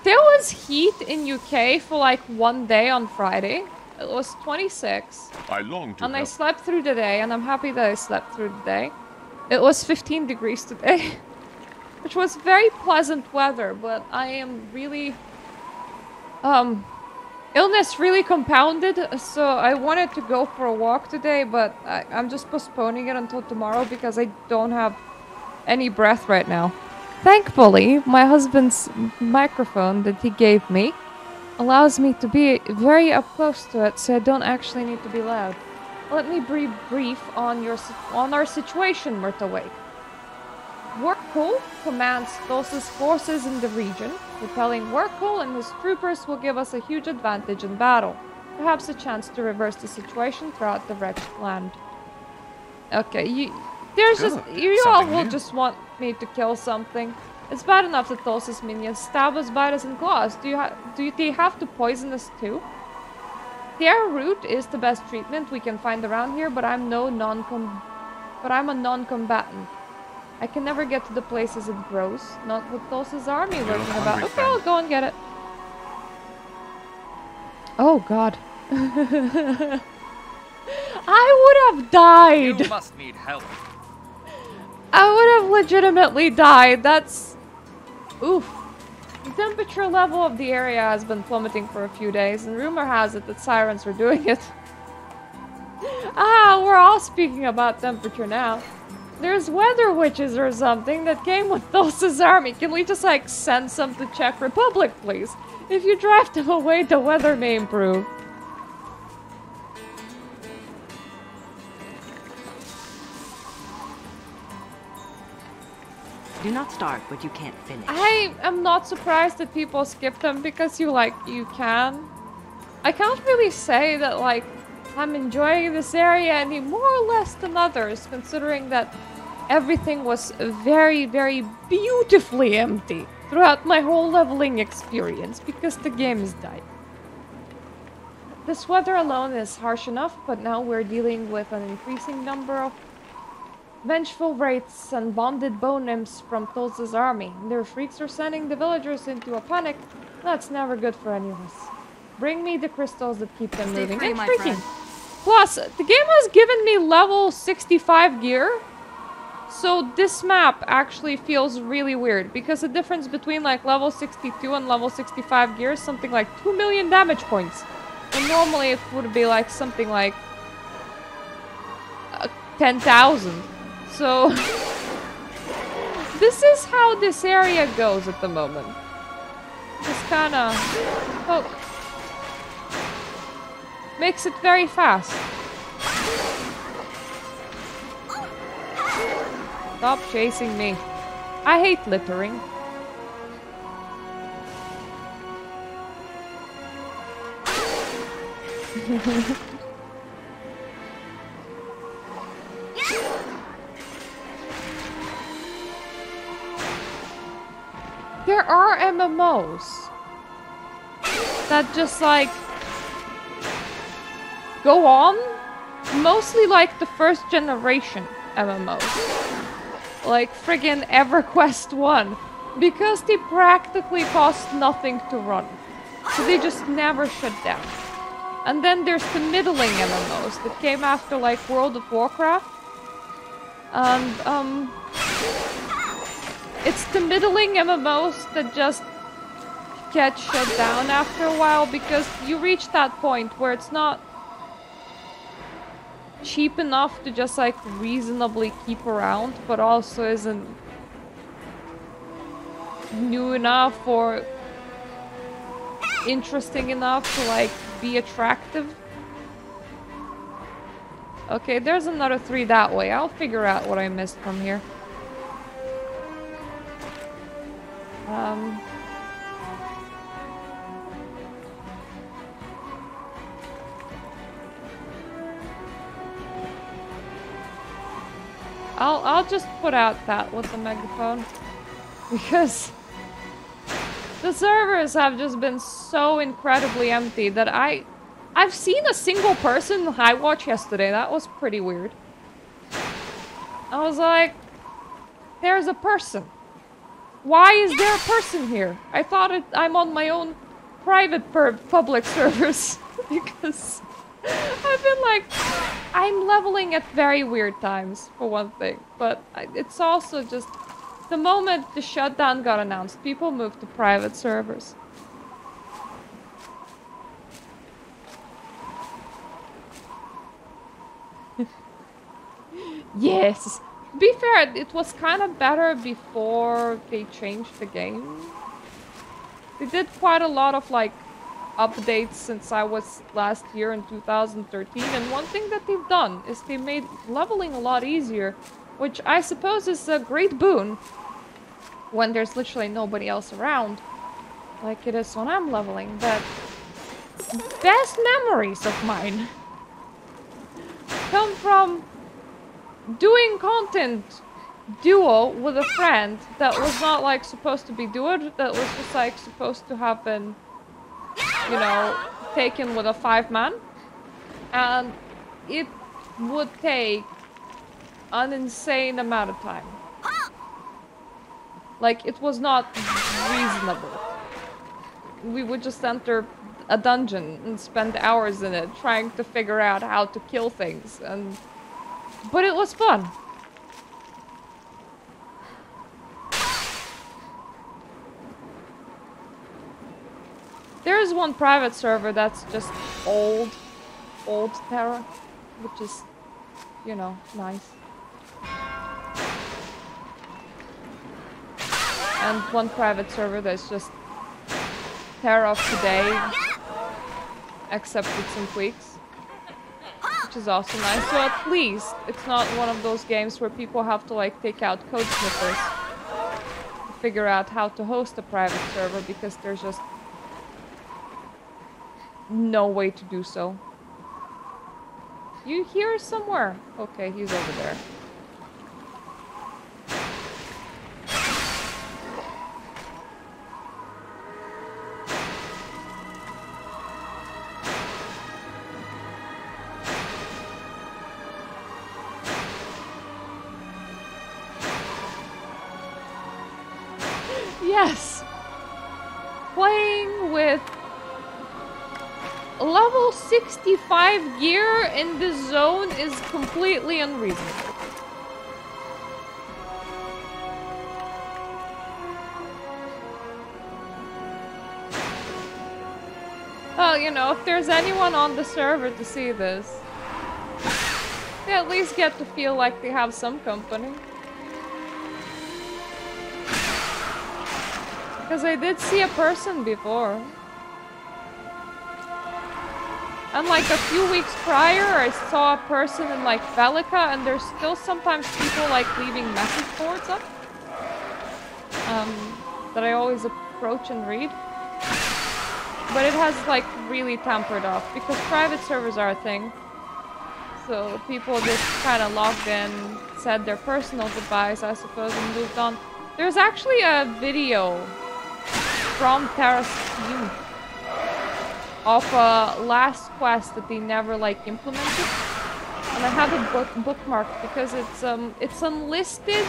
There was heat in UK for like one day on Friday. It was 26. I long to And I help. slept through the day, and I'm happy that I slept through the day. It was 15 degrees today. Which was very pleasant weather, but I am really... illness really compounded, so I wanted to go for a walk today, but I'm just postponing it until tomorrow because I don't have any breath right now. Thankfully, my husband's microphone that he gave me allows me to be very up close to it, so I don't actually need to be loud. Let me be brief on our situation, Murtawake. Workhull commands Thulsa's forces in the region. Repelling Workhull and his troopers will give us a huge advantage in battle. Perhaps a chance to reverse the situation throughout the wretched land. Okay, you all will just want me to kill something. It's bad enough that Tulsa's minions stab us, bite us, and claw us. Do they have to poison us too? Tera root is the best treatment we can find around here, but I'm a non-combatant. I can never get to the places it grows. Not with Tulsa's army lurking about. Okay, I'll go and get it. Oh god. I would have died. You must need help. I would have legitimately died. That's... Oof. The temperature level of the area has been plummeting for a few days, and rumor has it that sirens were doing it. Ah, we're all speaking about temperature now. There's weather witches or something that came with Tulsa's army. Can we just, like, send some to Czech Republic, please? If you drive them away, the weather may improve. Do not start what you can't finish. I am not surprised that people skip them because you can. I can't really say that, like, I'm enjoying this area any more or less than others, considering that everything was very, very beautifully empty throughout my whole leveling experience because the game is dying. This weather alone is harsh enough, but now we're dealing with an increasing number of vengeful wraiths and bonded bone imps from Tulsa's army. Their freaks are sending the villagers into a panic. That's never good for any of us. Bring me the crystals that keep them moving. free, And my freaking. friend. Plus, the game has given me level 65 gear. So this map actually feels really weird because the difference between like level 62 and level 65 gear is something like 2 million damage points. And normally it would be like something like 10,000. So this is how this area goes at the moment. Just kinda makes it very fast. Stop chasing me. I hate littering. There are MMOs that just like go on, mostly like the first generation MMOs, like friggin' EverQuest 1, because they practically cost nothing to run, so they just never shut down. And then there's the middling MMOs that came after like World of Warcraft, and it's the middling MMOs that just get shut down after a while because you reach that point where it's not cheap enough to just like reasonably keep around, but also isn't new enough or interesting enough to like be attractive. Okay, there's another 3 that way. I'll figure out what I missed from here. I'll just put out that with the megaphone because the servers have just been so incredibly empty that I've seen a single person I watched yesterday. That was pretty weird. I was like, there's a person. Why is there a person here? I thought I'm on my own private public servers because I've been like, I'm leveling at very weird times for one thing, but it's also just the moment the shutdown got announced, people moved to private servers. Yes. To be fair, it was kind of better before they changed the game. They did quite a lot of like updates since I was last year in 2013, and one thing that they've done is they made leveling a lot easier, which I suppose is a great boon when there's literally nobody else around, like it is when I'm leveling. But best memories of mine come from doing content duo with a friend that was not like supposed to be duoed, that was just like supposed to have been, you know, taken with a 5-man. And it would take an insane amount of time. Like, it was not reasonable. We would just enter a dungeon and spend hours in it trying to figure out how to kill things, but it was fun. There is one private server that's just old Tera, which is, you know, nice. And one private server that's just Tera of today, except with some tweaks, which is also nice. So at least it's not one of those games where people have to like take out code sniffers to figure out how to host a private server, because there's just no way to do so. You here somewhere? Okay, he's over there. Yes! Playing with level 65 gear in this zone is completely unreasonable. Well, you know, if there's anyone on the server to see this, they at least get to feel like they have some company. Because I did see a person before. And like a few weeks prior, I saw a person in like Velica, and there's still sometimes people like leaving message boards up. That I always approach and read. But it has like really tampered off, because private servers are a thing. So people just kind of logged in, said their personal goodbyes, I suppose, and moved on. There's actually a video from Tera's team of a last quest that they never like implemented, and I have it bookmarked because it's unlisted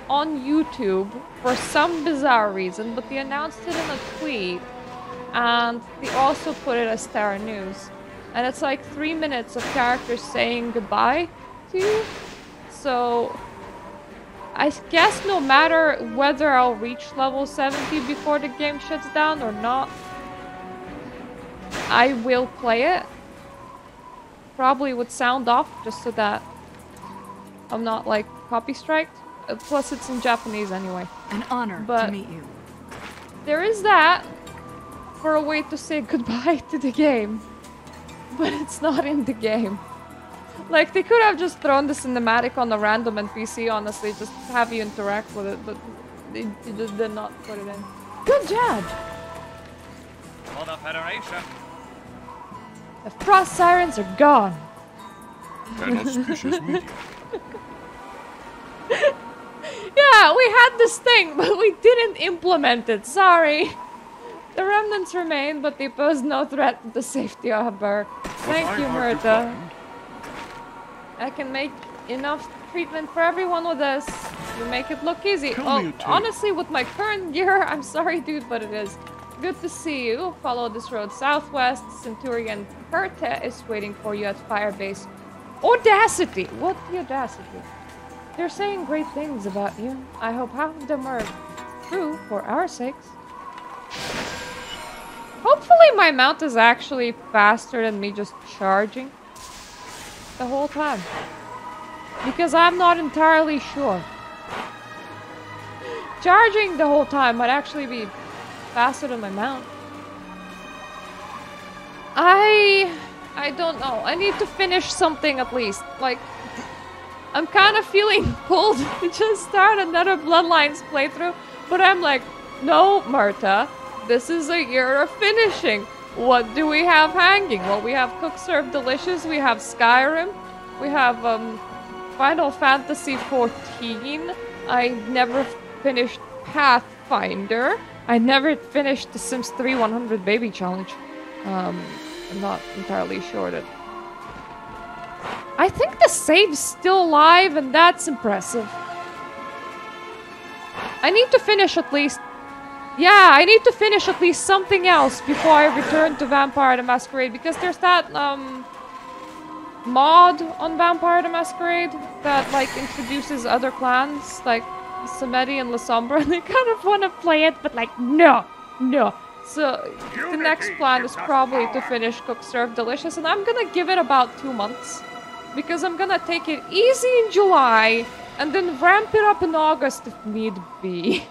on YouTube for some bizarre reason, but they announced it in a tweet, and they also put it as Tera news, and it's like 3 minutes of characters saying goodbye to you. So I guess no matter whether I'll reach level 70 before the game shuts down or not, I will play it. Probably with sound off, just so that I'm not like copy striked. Plus it's in Japanese anyway. An honor But to meet you. there is that for a way to say goodbye to the game. But it's not in the game. Like, they could have just thrown the cinematic on a random NPC, honestly, just have you interact with it, but they just did not put it in. Good job! For the Federation. The frost sirens are gone. An auspicious meeting. Yeah, we had this thing, but we didn't implement it, sorry. The remnants remain, but they pose no threat to the safety of her. Thank you, Murta. I can make enough treatment for everyone with this. You make it look easy. Oh, honestly, with my current gear, I'm sorry, dude, but it is. Good to see you. Follow this road southwest. Centurion Perta is waiting for you at Firebase. Audacity! What the audacity? They're saying great things about you. I hope half of them are true for our sakes. Hopefully my mount is actually faster than me just charging the whole time, because I'm not entirely sure. Charging the whole time might actually be faster than my mount. I don't know. I need to finish something at least. Like, I'm kind of feeling pulled to just start another Bloodlines playthrough, but I'm like, no, Marta, this is a year of finishing. What do we have hanging? Well, we have Cook Serve Delicious, we have Skyrim, we have Final Fantasy 14. I never finished Pathfinder. I never finished the Sims 3 100 Baby Challenge. I'm not entirely sure that... I think the save's still alive, and that's impressive. I need to finish at least... Yeah, I need to finish at least something else before I return to Vampire the Masquerade, because there's that, mod on Vampire the Masquerade that, like, introduces other clans, like Samedi and La Sombra, and I kind of want to play it, but, like, no. So, the next plan is probably to finish Cook, Serve, Delicious, and I'm gonna give it about 2 months. Because I'm gonna take it easy in July, and then ramp it up in August if need be.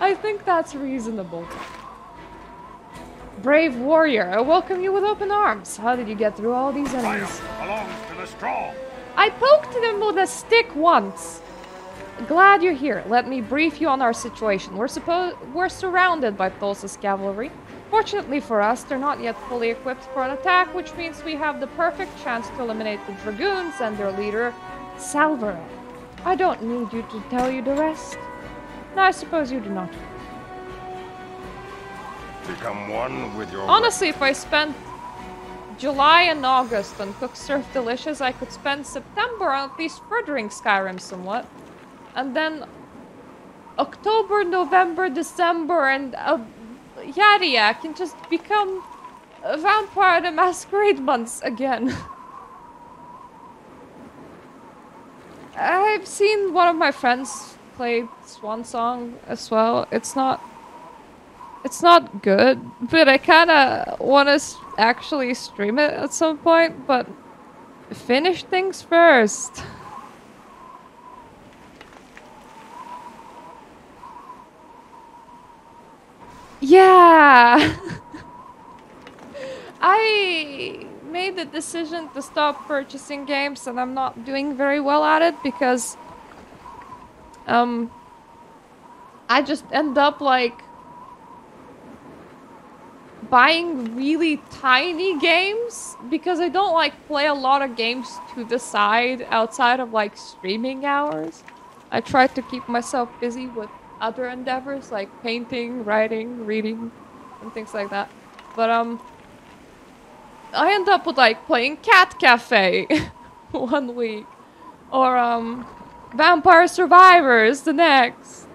I think that's reasonable. Brave warrior, I welcome you with open arms. How did you get through all these enemies? Triumph belongs to the strong. I poked them with a stick once. Glad you're here. Let me brief you on our situation. We're surrounded by Thulsa's cavalry. Fortunately for us, they're not yet fully equipped for an attack, which means we have the perfect chance to eliminate the dragoons and their leader, Salvaro. I don't need you to tell you the rest. No, I suppose you do not. Become one with your... Honestly, if I spent July and August on Cook, Serve, Delicious, I could spend September on at least furthering Skyrim somewhat. And then October, November, December, and Yadia can just become a Vampire the Masquerade months again. I've seen one of my friends play Swan Song as well. It's not good, but I kind of want to actually stream it at some point, but finish things first. Yeah! I made the decision to stop purchasing games, and I'm not doing very well at it because I just end up like buying really tiny games because I don't like play a lot of games to the side outside of like streaming hours. I try to keep myself busy with other endeavors like painting, writing, reading, and things like that. But I end up with like playing Cat Cafe 1 week, or Vampire Survivors the next.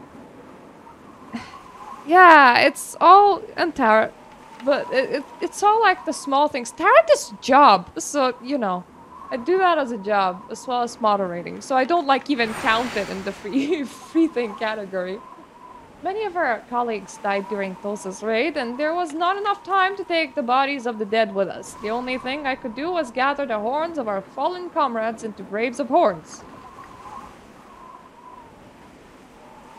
Yeah, it's all and Tera, but it's all like the small things. Tera is job, so you know, I do that as a job as well as moderating, so I don't like even count it in the free thing category. Many of our colleagues died during Thulsa's raid, and there was not enough time to take the bodies of the dead with us. The only thing I could do was gather the horns of our fallen comrades into graves of horns.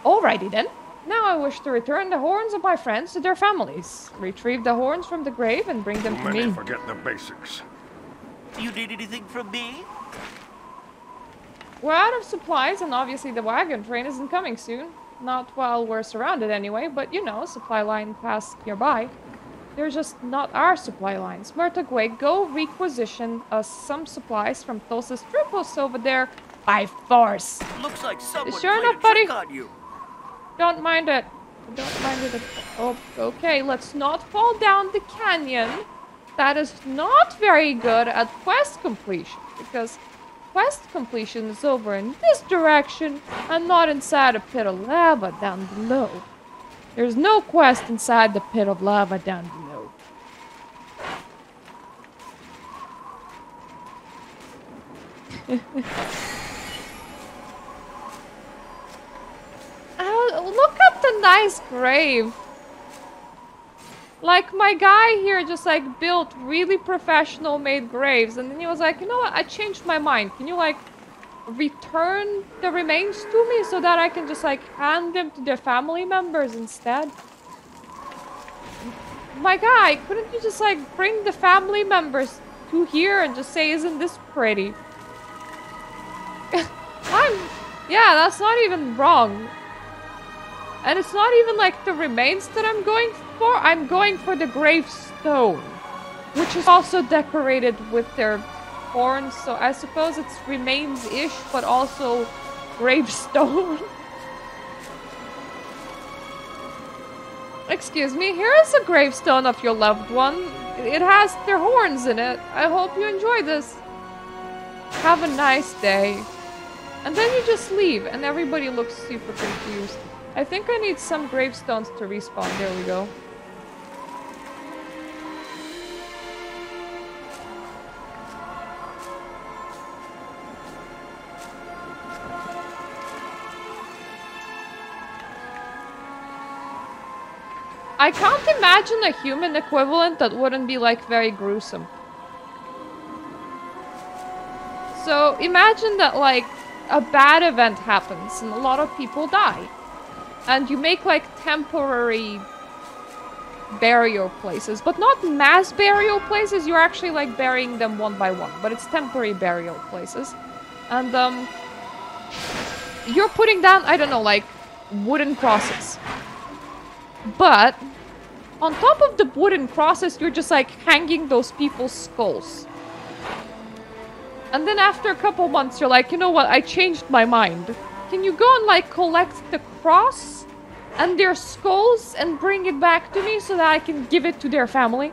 Alrighty then. Now I wish to return the horns of my friends to their families. Retrieve the horns from the grave and bring them to me. Many forget the basics. You need anything from me? We're out of supplies, and obviously the wagon train isn't coming soon. Not while we're surrounded anyway, but you know, supply line passed nearby. They're just not our supply lines. Murtagwe, go requisition us some supplies from Thulsa's troop posts over there by force. Looks like someone Sure played enough, a buddy. trick on you. Don't mind it. Don't mind it. Oh, okay, let's not fall down the canyon. That is not very good at quest completion, because quest completion is over in this direction and not inside a pit of lava down below. There's no quest inside the pit of lava down below. Look at the nice grave. Like, my guy here just, like, built really professional made graves, and then he was like, you know what, I changed my mind. Can you, like, return the remains to me so that I can just, like, hand them to their family members instead? My guy, couldn't you just, like, bring the family members to here and just say, isn't this pretty? Yeah, that's not even wrong. And it's not even like the remains that I'm going for. I'm going for the gravestone, which is also decorated with their horns, so I suppose it's remains-ish, but also gravestone. Excuse me, here is a gravestone of your loved one. It has their horns in it. I hope you enjoy this. Have a nice day. And then you just leave, and everybody looks super confused. I think I need some gravestones to respawn. There we go. I can't imagine a human equivalent that wouldn't be like very gruesome. So imagine that like a bad event happens and a lot of people die. And you make like temporary burial places, but not mass burial places. You're actually like burying them one by one, but it's temporary burial places. And you're putting down, I don't know, like wooden crosses. But on top of the wooden crosses, you're just like hanging those people's skulls. And then after a couple months, you're like, you know what? I changed my mind. Can you go and like collect the cross and their skulls and bring it back to me so that I can give it to their family?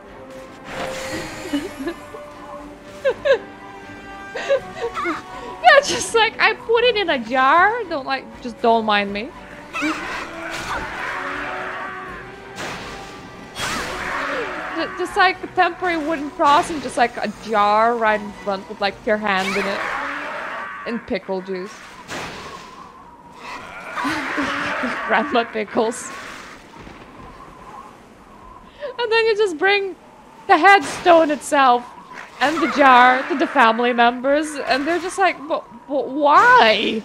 Yeah, just like I put it in a jar. Don't mind me. Just like a temporary wooden cross and just like a jar right in front with like your hand in it. And pickle juice. Grandma pickles. And then you just bring the headstone itself and the jar to the family members. And they're just like, but why?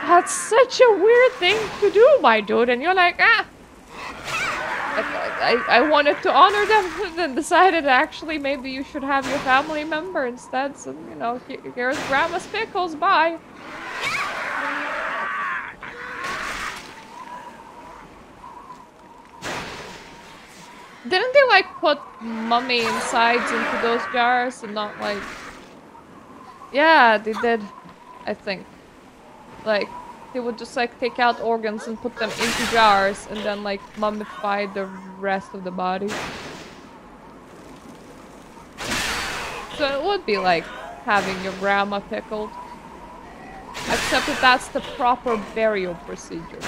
That's such a weird thing to do, my dude. And you're like, ah. I wanted to honor them, and then decided actually maybe you should have your family member instead. So, you know, here's Grandma's pickles, bye. Didn't they like put mummy insides into those jars and not like... Yeah, they did, I think. Like... They would just like take out organs and put them into jars and then like mummify the rest of the body. So it would be like having your grandma pickled. Except that that's the proper burial procedure.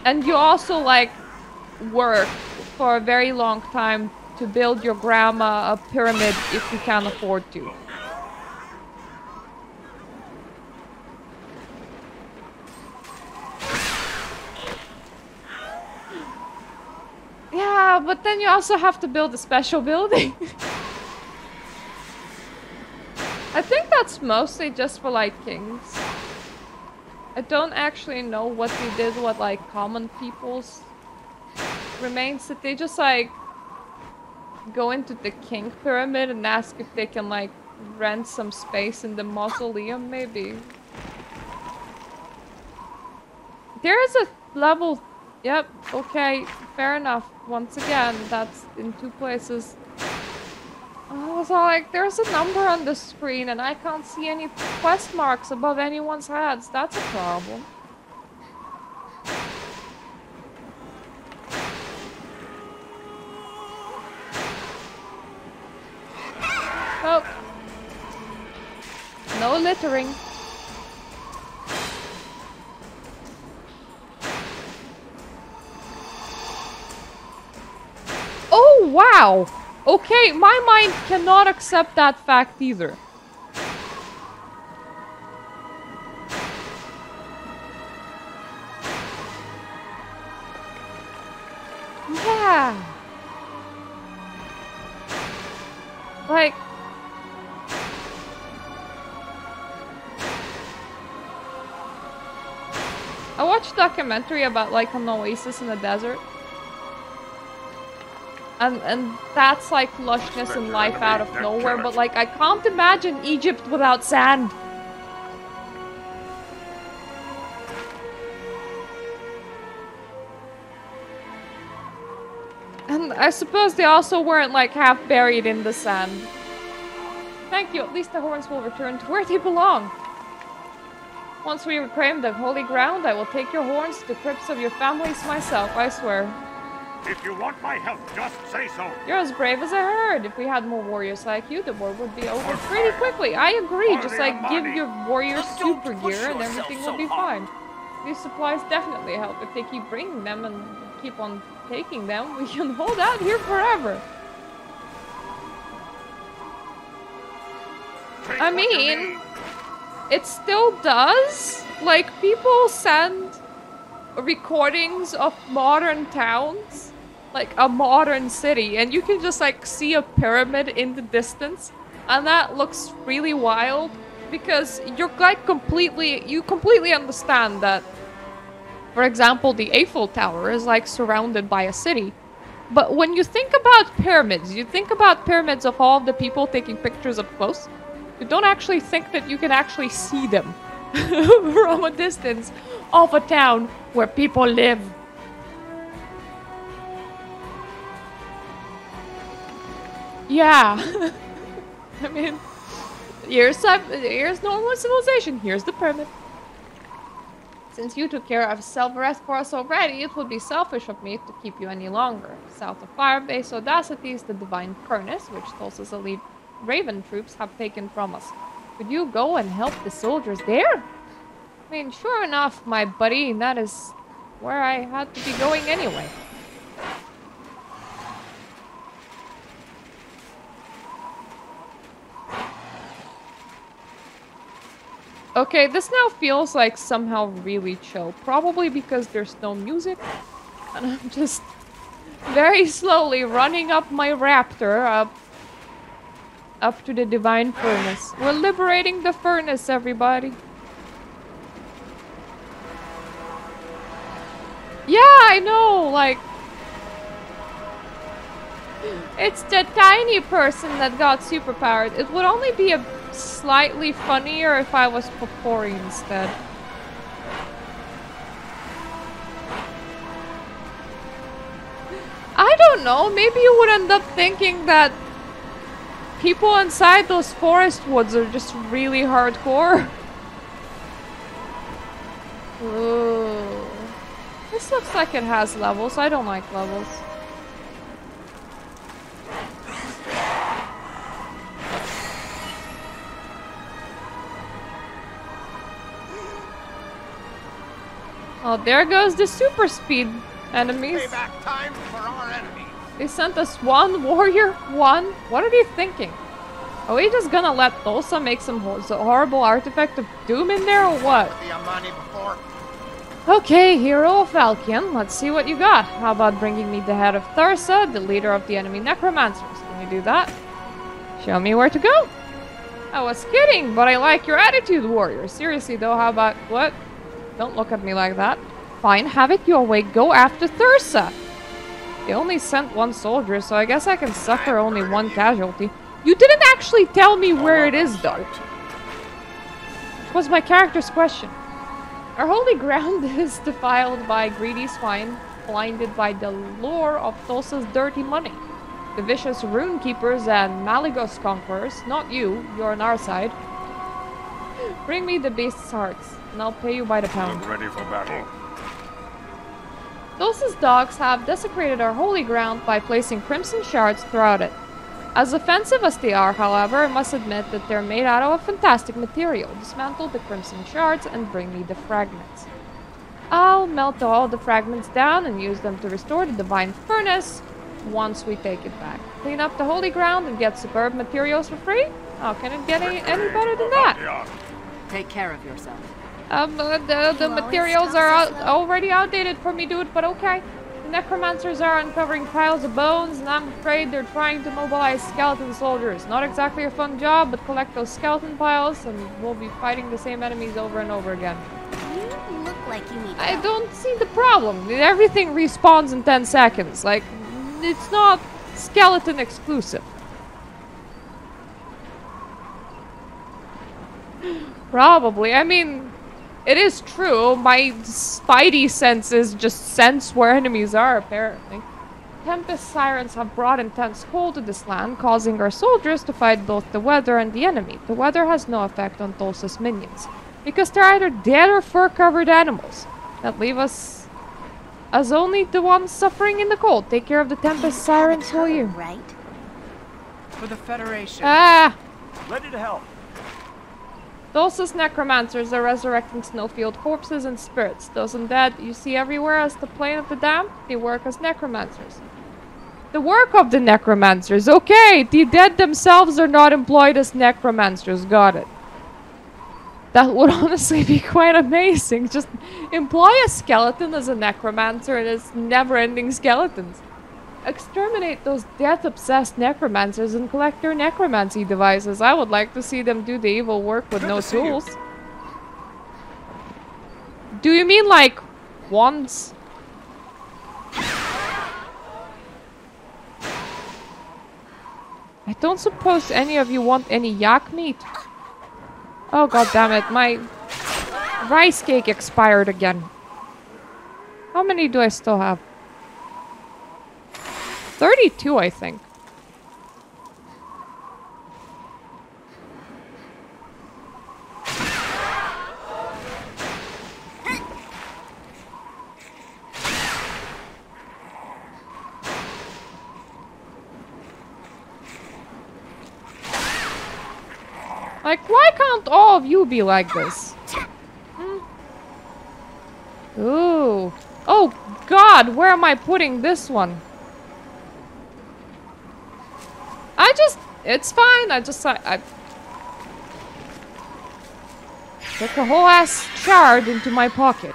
And you also like work for a very long time to build your grandma a pyramid if you can afford to. Yeah, but then you also have to build a special building. I think that's mostly just for like kings. I don't actually know what they did with like common people's remains. That they just like go into the king pyramid and ask if they can like rent some space in the mausoleum maybe. There is a level. Yep, okay, fair enough. Once again, that's in 2 places. I was all like, there's a number on the screen and I can't see any quest marks above anyone's heads. That's a problem. Oh. No littering. Oh, wow! Okay, my mind cannot accept that fact either. Yeah. Like... I watched a documentary about like an oasis in the desert. And that's like lushness and life out of nowhere, but like I can't imagine Egypt without sand. And I suppose they also weren't like half buried in the sand. Thank you, at least the horns will return to where they belong. Once we reclaim the holy ground, I will take your horns to the crypts of your families myself, I swear. If you want my help, just say so. You're as brave as I heard. If we had more warriors like you, the war would be over pretty quickly. I agree, just like give your warriors super gear and everything will be fine. These supplies definitely help. If they keep bringing them and keep on taking them, we can hold out here forever. I mean, it still does. Like, people send recordings of modern towns, like a modern city, and you can just like see a pyramid in the distance, and that looks really wild because you're like you completely understand that, for example, the Eiffel Tower is like surrounded by a city. But when you think about pyramids, you think about pyramids of all of the people taking pictures up close. You don't actually think that you can actually see them from a distance of a town where people live. Yeah. I mean, here's normal civilization. Here's the pyramid. Since you took care of self-rest for us already, it would be selfish of me to keep you any longer. South of Firebase Audacity is the Divine Furnace, which Tulsa's elite Raven troops have taken from us. Could you go and help the soldiers there? I mean, sure enough, my buddy, that is where I had to be going anyway. Okay, this now feels like somehow really chill. Probably because there's no music. And I'm just very slowly running up my raptor up to the Divine Furnace. We're liberating the furnace, everybody. Yeah, I know, like... It's the tiny person that got superpowered. It would only be a slightly funnier if I was Popori instead. I don't know, maybe you would end up thinking that people inside those forest woods are just really hardcore. Ooh. This looks like it has levels. I don't like levels. Oh, there goes the super speed enemies. Payback time for our enemies. They sent us one warrior? One? What are they thinking? Are we just gonna let Tulsa make some horrible artifact of doom in there or what? The Amani before. Okay, hero Falcon, let's see what you got. How about bringing me the head of Thursa, the leader of the enemy necromancers? Can you do that? Show me where to go. I was kidding, but I like your attitude, warrior. Seriously though, how about... What? Don't look at me like that. Fine, have it your way. Go after Thursa. They only sent one soldier, so I guess I can sucker only one casualty. You didn't actually tell me where it is, though. Which was my character's question. Our holy ground is defiled by greedy swine, blinded by the lure of Tulsa's dirty money. The vicious rune keepers and Malygos conquerors, not you, you're on our side. Bring me the beast's hearts, and I'll pay you by the pound. Look ready for battle. Tulsa's dogs have desecrated our holy ground by placing crimson shards throughout it. As offensive as they are, however, I must admit that they're made out of a fantastic material. Dismantle the crimson shards and bring me the fragments. I'll melt all the fragments down and use them to restore the Divine Furnace once we take it back. Clean up the holy ground and get superb materials for free? How can it get any better than that? Take care of yourself. The materials are already outdated for me, dude, but okay. The necromancers are uncovering piles of bones, and I'm afraid they're trying to mobilize skeleton soldiers. Not exactly a fun job, but collect those skeleton piles, and we'll be fighting the same enemies over and over again. You look like you need I don't see the problem. Everything respawns in 10 seconds. Like, it's not skeleton exclusive. Probably. I mean, it is true. My spidey senses just sense where enemies are, apparently. Tempest sirens have brought intense cold to this land, causing our soldiers to fight both the weather and the enemy. The weather has no effect on Tulsa's minions, because they're either dead or fur-covered animals that leave us as only the ones suffering in the cold. Take care of the Tempest sirens, will you? Right? For the Federation. Ah! Ready to help. Tulsa's necromancers are resurrecting snowfield corpses and spirits. Those undead you see everywhere as the plane of the damned, they work as necromancers. The work of the necromancers. Okay, the dead themselves are not employed as necromancers. Got it. That would honestly be quite amazing. Just employ a skeleton as a necromancer and it's never-ending skeletons. Exterminate those death-obsessed necromancers and collect their necromancy devices. I would like to see them do the evil work with no tools. Do you mean like wands? I don't suppose any of you want any yak meat. Oh god damn it, my rice cake expired again. How many do I still have? 32, I think. Like, why can't all of you be like this? Ooh. Oh, God, where am I putting this one? It's fine, I took a whole ass shard into my pocket.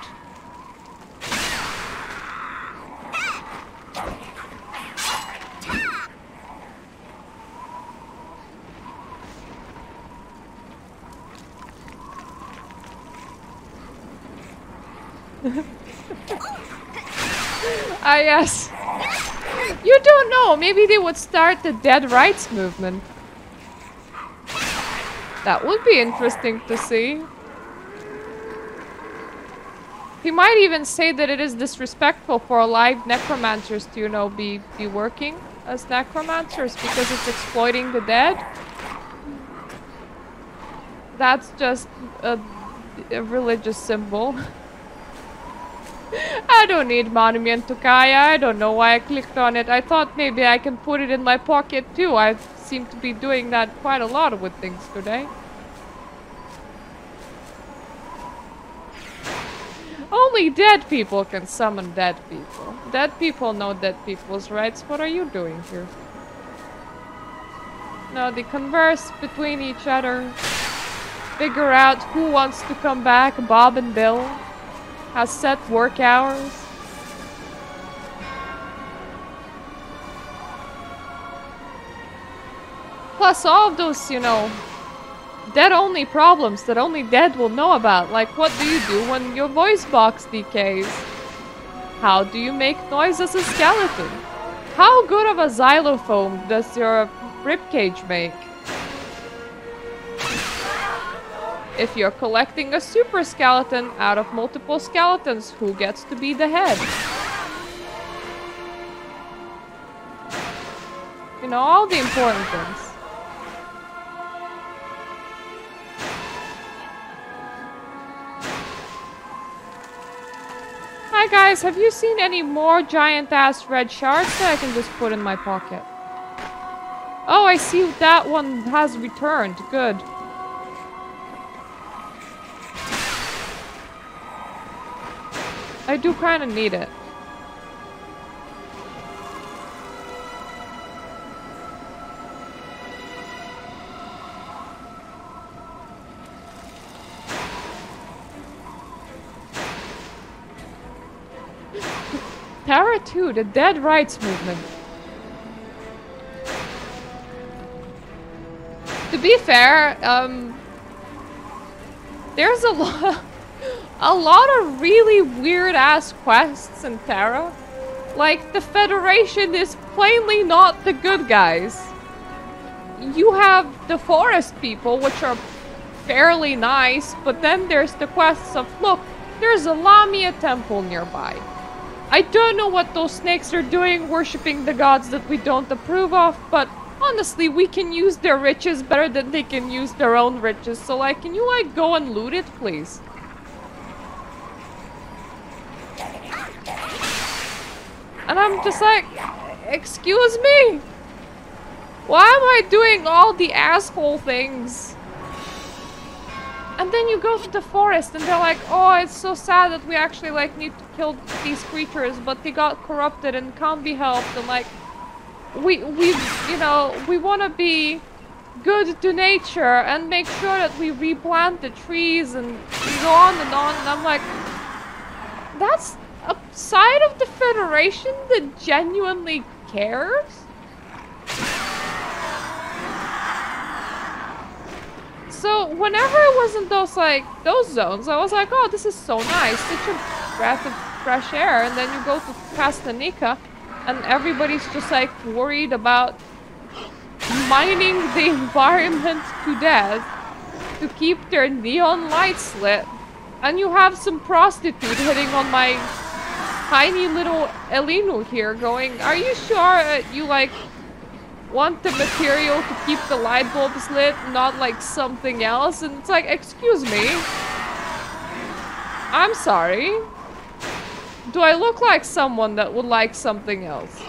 Ah, yes. You don't know. Maybe they would start the dead rights movement. That would be interesting to see. He might even say that it is disrespectful for alive necromancers to, you know, be working as necromancers because it's exploiting the dead. That's just a religious symbol. I don't need Monument to Kaya. I don't know why I clicked on it. I thought maybe I can put it in my pocket too. I seem to be doing that quite a lot with things today. Only dead people can summon dead people. Dead people know dead people's rights. What are you doing here? No, they converse between each other. Figure out who wants to come back. Bob and Bill has set work hours. Plus all of those, you know, dead-only problems that only dead will know about. Like, what do you do when your voice box decays? How do you make noise as a skeleton? How good of a xylophone does your ribcage make? If you're collecting a super skeleton out of multiple skeletons, who gets to be the head? You know, all the important things. Hi guys, have you seen any more giant-ass red shards that I can just put in my pocket? Oh, I see that one has returned. Good. I do kind of need it. Tera 2, the Dead Rights Movement. To be fair, there's a lot of really weird-ass quests in Tera. Like, the Federation is plainly not the good guys. You have the forest people, which are fairly nice, but then there's the quests of, look, there's a Lamia temple nearby. I don't know what those snakes are doing, worshipping the gods that we don't approve of, but honestly, we can use their riches better than they can use their own riches. So, like, can you, like, go and loot it, please? And I'm just like, excuse me? Why am I doing all the asshole things? And then you go to the forest and they're like, oh, it's so sad that we actually, like, need to kill these creatures, but they got corrupted and can't be helped. And, like, we you know, we want to be good to nature and make sure that we replant the trees and go on. And I'm like, that's a side of the Federation that genuinely cares? So whenever it was in those zones, I was like, oh, this is so nice, such a breath of fresh air. And then you go to Castanica and everybody's just like worried about mining the environment to death to keep their neon lights lit. And you have some prostitute hitting on my tiny little Elinu here going, are you sure you, like, want the material to keep the light bulbs lit, not like something else? And it's like, excuse me, I'm sorry, do I look like someone that would like something else?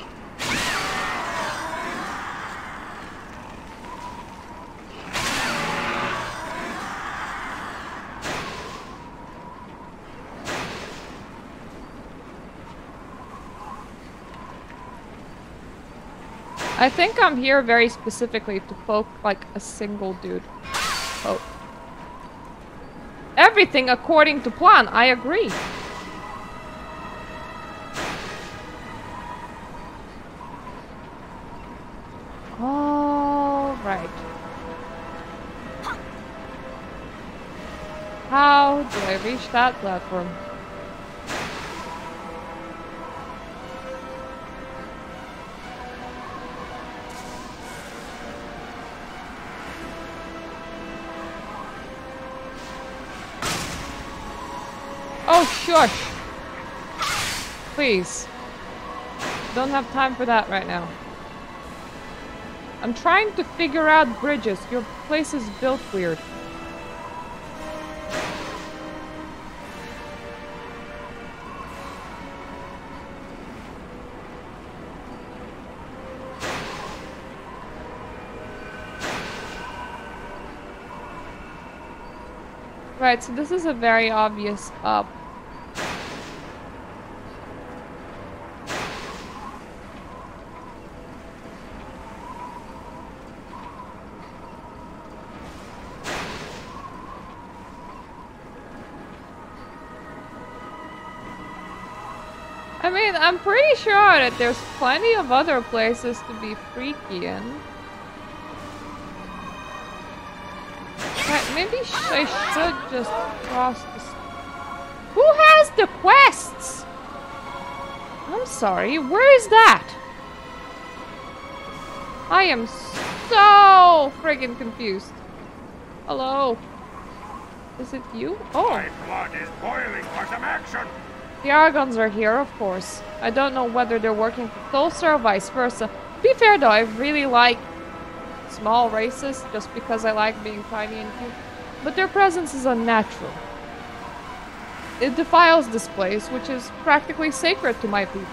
I think I'm here very specifically to poke, like, a single dude. Oh. Everything according to plan, I agree. All right. How do I reach that platform? Oh, shush. Please. Don't have time for that right now. I'm trying to figure out bridges. Your place is built weird. Right, so this is a very obvious up. I mean, I'm pretty sure that there's plenty of other places to be freaky in. Right, maybe I should just cross this. Who has the quests? I'm sorry, where is that? I am so friggin' confused. Hello? Is it you? Oh. My blood is boiling for some action. The Argons are here, of course. I don't know whether they're working for Tulsa or vice versa. To be fair though, I really like small races just because I like being tiny and cute. But their presence is unnatural. It defiles this place, which is practically sacred to my people.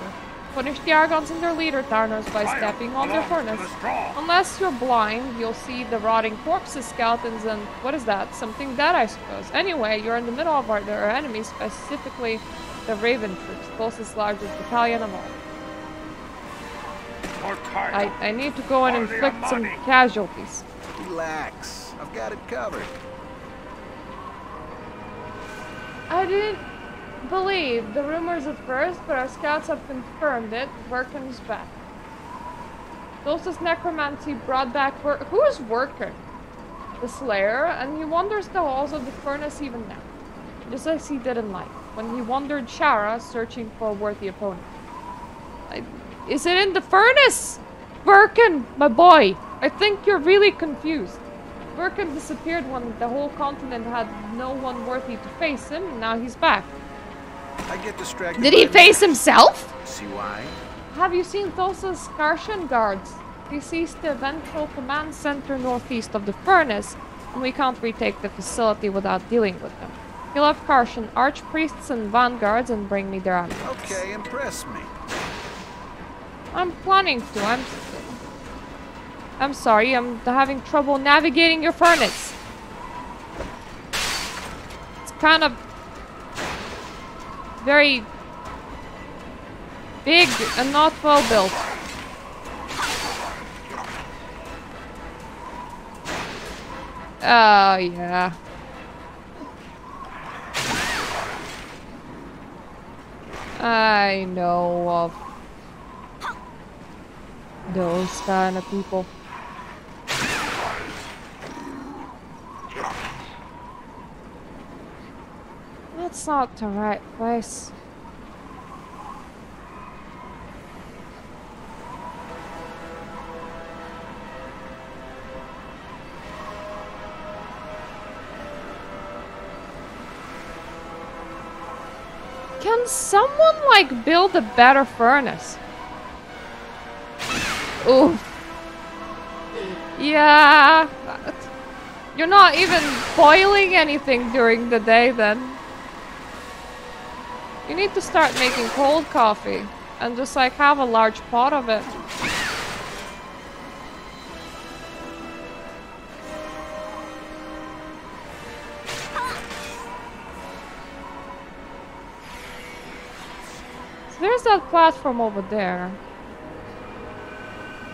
Punish the Argons and their leader, Tarnors, by stepping on their furnace. Unless you're blind, you'll see the rotting corpses, skeletons, and what is that? Something dead, I suppose. Anyway, you're in the middle of our enemies, specifically the Raven troops, closest largest battalion of all. I need to go and inflict some casualties. Relax. I've got it covered. I didn't believe the rumors at first, but our scouts have confirmed it. Workin's back. Closest necromancy brought back who is Workin? The Slayer, and he wanders the halls of the furnace even now. Just as he did in life, when he wandered Shara searching for a worthy opponent. Is it in the furnace? Birkin, my boy, I think you're really confused. Birkin disappeared when the whole continent had no one worthy to face him, and now he's back. I get distracted. Did he by face that. himself? See why? Have you seen Thulsa's Scarshan guards? He sees the Ventral Command Center northeast of the furnace, and we can't retake the facility without dealing with them. Kill off Karshan archpriests and vanguards and bring me their amulets. Okay, impress me. I'm planning to. I'm sorry, I'm having trouble navigating your furnace. It's kind of very big and not well built. Oh, yeah. I know of those kind of people. That's not the right place. Can someone, like, build a better furnace? Ooh. Yeah. You're not even boiling anything during the day, then. You need to start making cold coffee and just, like, have a large pot of it. There's that platform over there.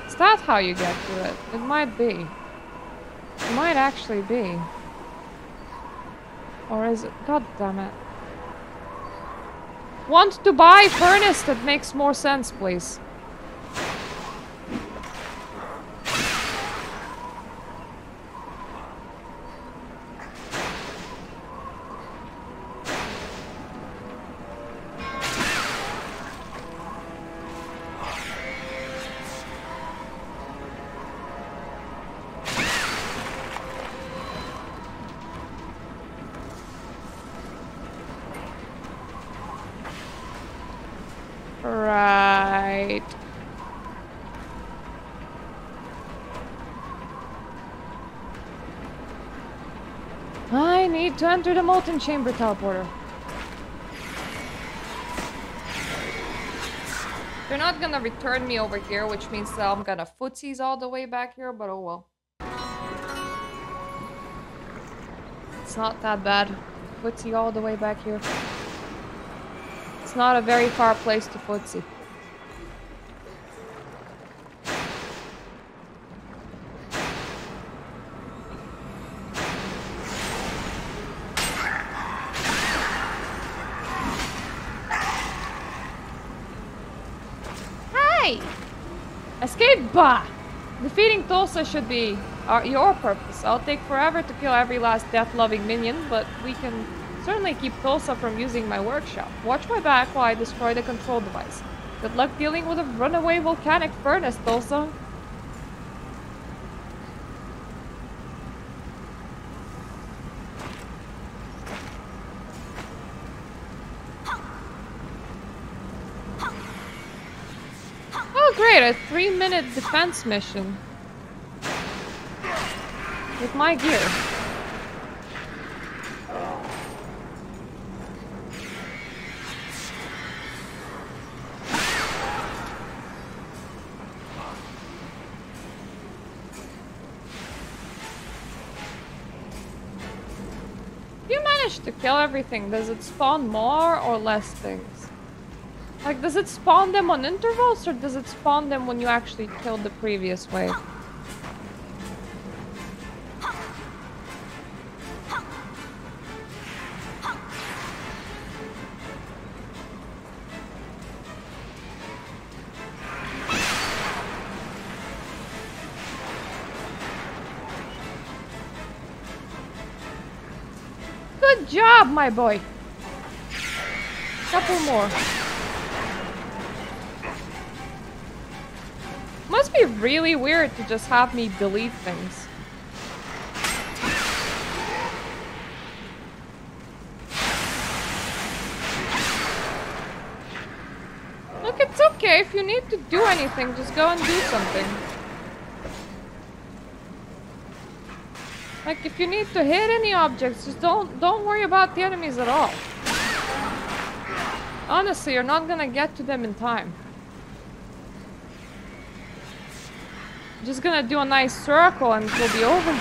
Is that how you get to it? It might be. It might actually be. Or is it? God damn it. Want to buy furnace that makes more sense, please. Right. I need to enter the molten chamber teleporter. They're not gonna return me over here, which means that I'm gonna footsies all the way back here, but oh well. It's not that bad. Footsie all the way back here. It's not a very far place to footsie. Hey! Escape! Bah! Defeating Tulsa should be your purpose. I'll take forever to kill every last death-loving minion, but we can certainly keep Tulsa from using my workshop. Watch my back while I destroy the control device. Good luck dealing with a runaway volcanic furnace, Tulsa. Oh great, a 3-minute defense mission. With my gear. To kill everything, does it spawn more or less things? Like, does it spawn them on intervals or does it spawn them when you actually killed the previous wave? Good job, my boy. Couple more. Must be really weird to just have me delete things. okay, if you need to do anything, just go and do something. Like, if you need to hit any objects, just don't worry about the enemies at all. Honestly, you're not gonna get to them in time. Just gonna do a nice circle and it'll be over.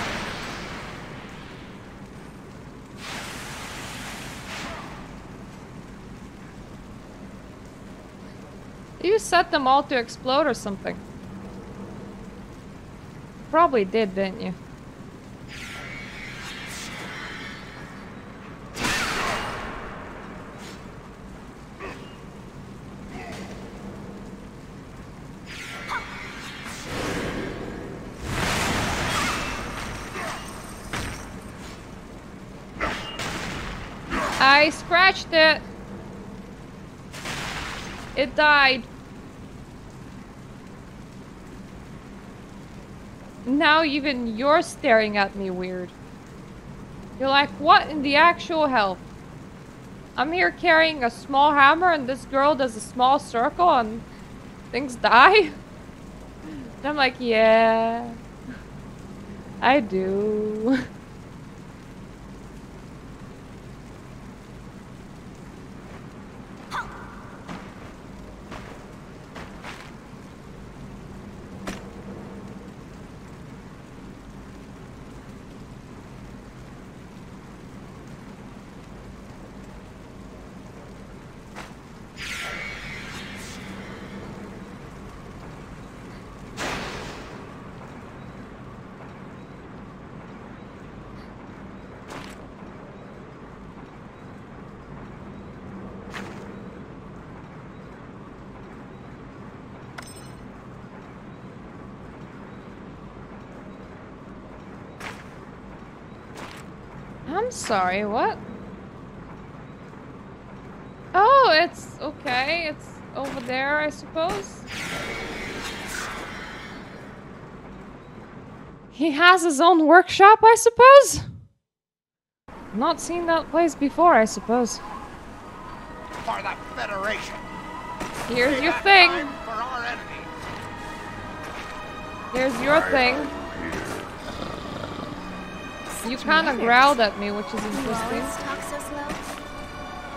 You set them all to explode or something. Probably did, didn't you? I scratched it. It died. Now even you're staring at me weird. You're like, what in the actual hell? I'm here carrying a small hammer and this girl does a small circle and things die? And I'm like, yeah, I do. I'm sorry, what? Oh, it's okay. It's over there, I suppose. He has his own workshop, I suppose? Not seen that place before, I suppose. For the Federation. Here's your thing. For our enemy. Here's your thing. You kind of growled at me, which is interesting. Talk so slow.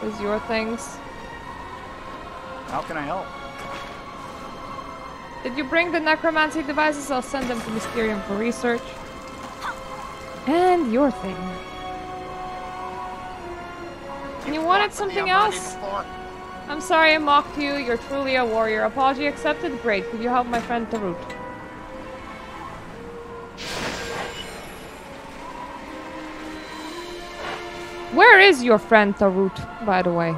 Here's your things. How can I help? Did you bring the necromancy devices? I'll send them to Mysterium for research. And your thing. You wanted something else? I'm sorry I mocked you. You're truly a warrior. Apology accepted? Great. Could you help my friend Tarut? Where is your friend Tarut, by the way?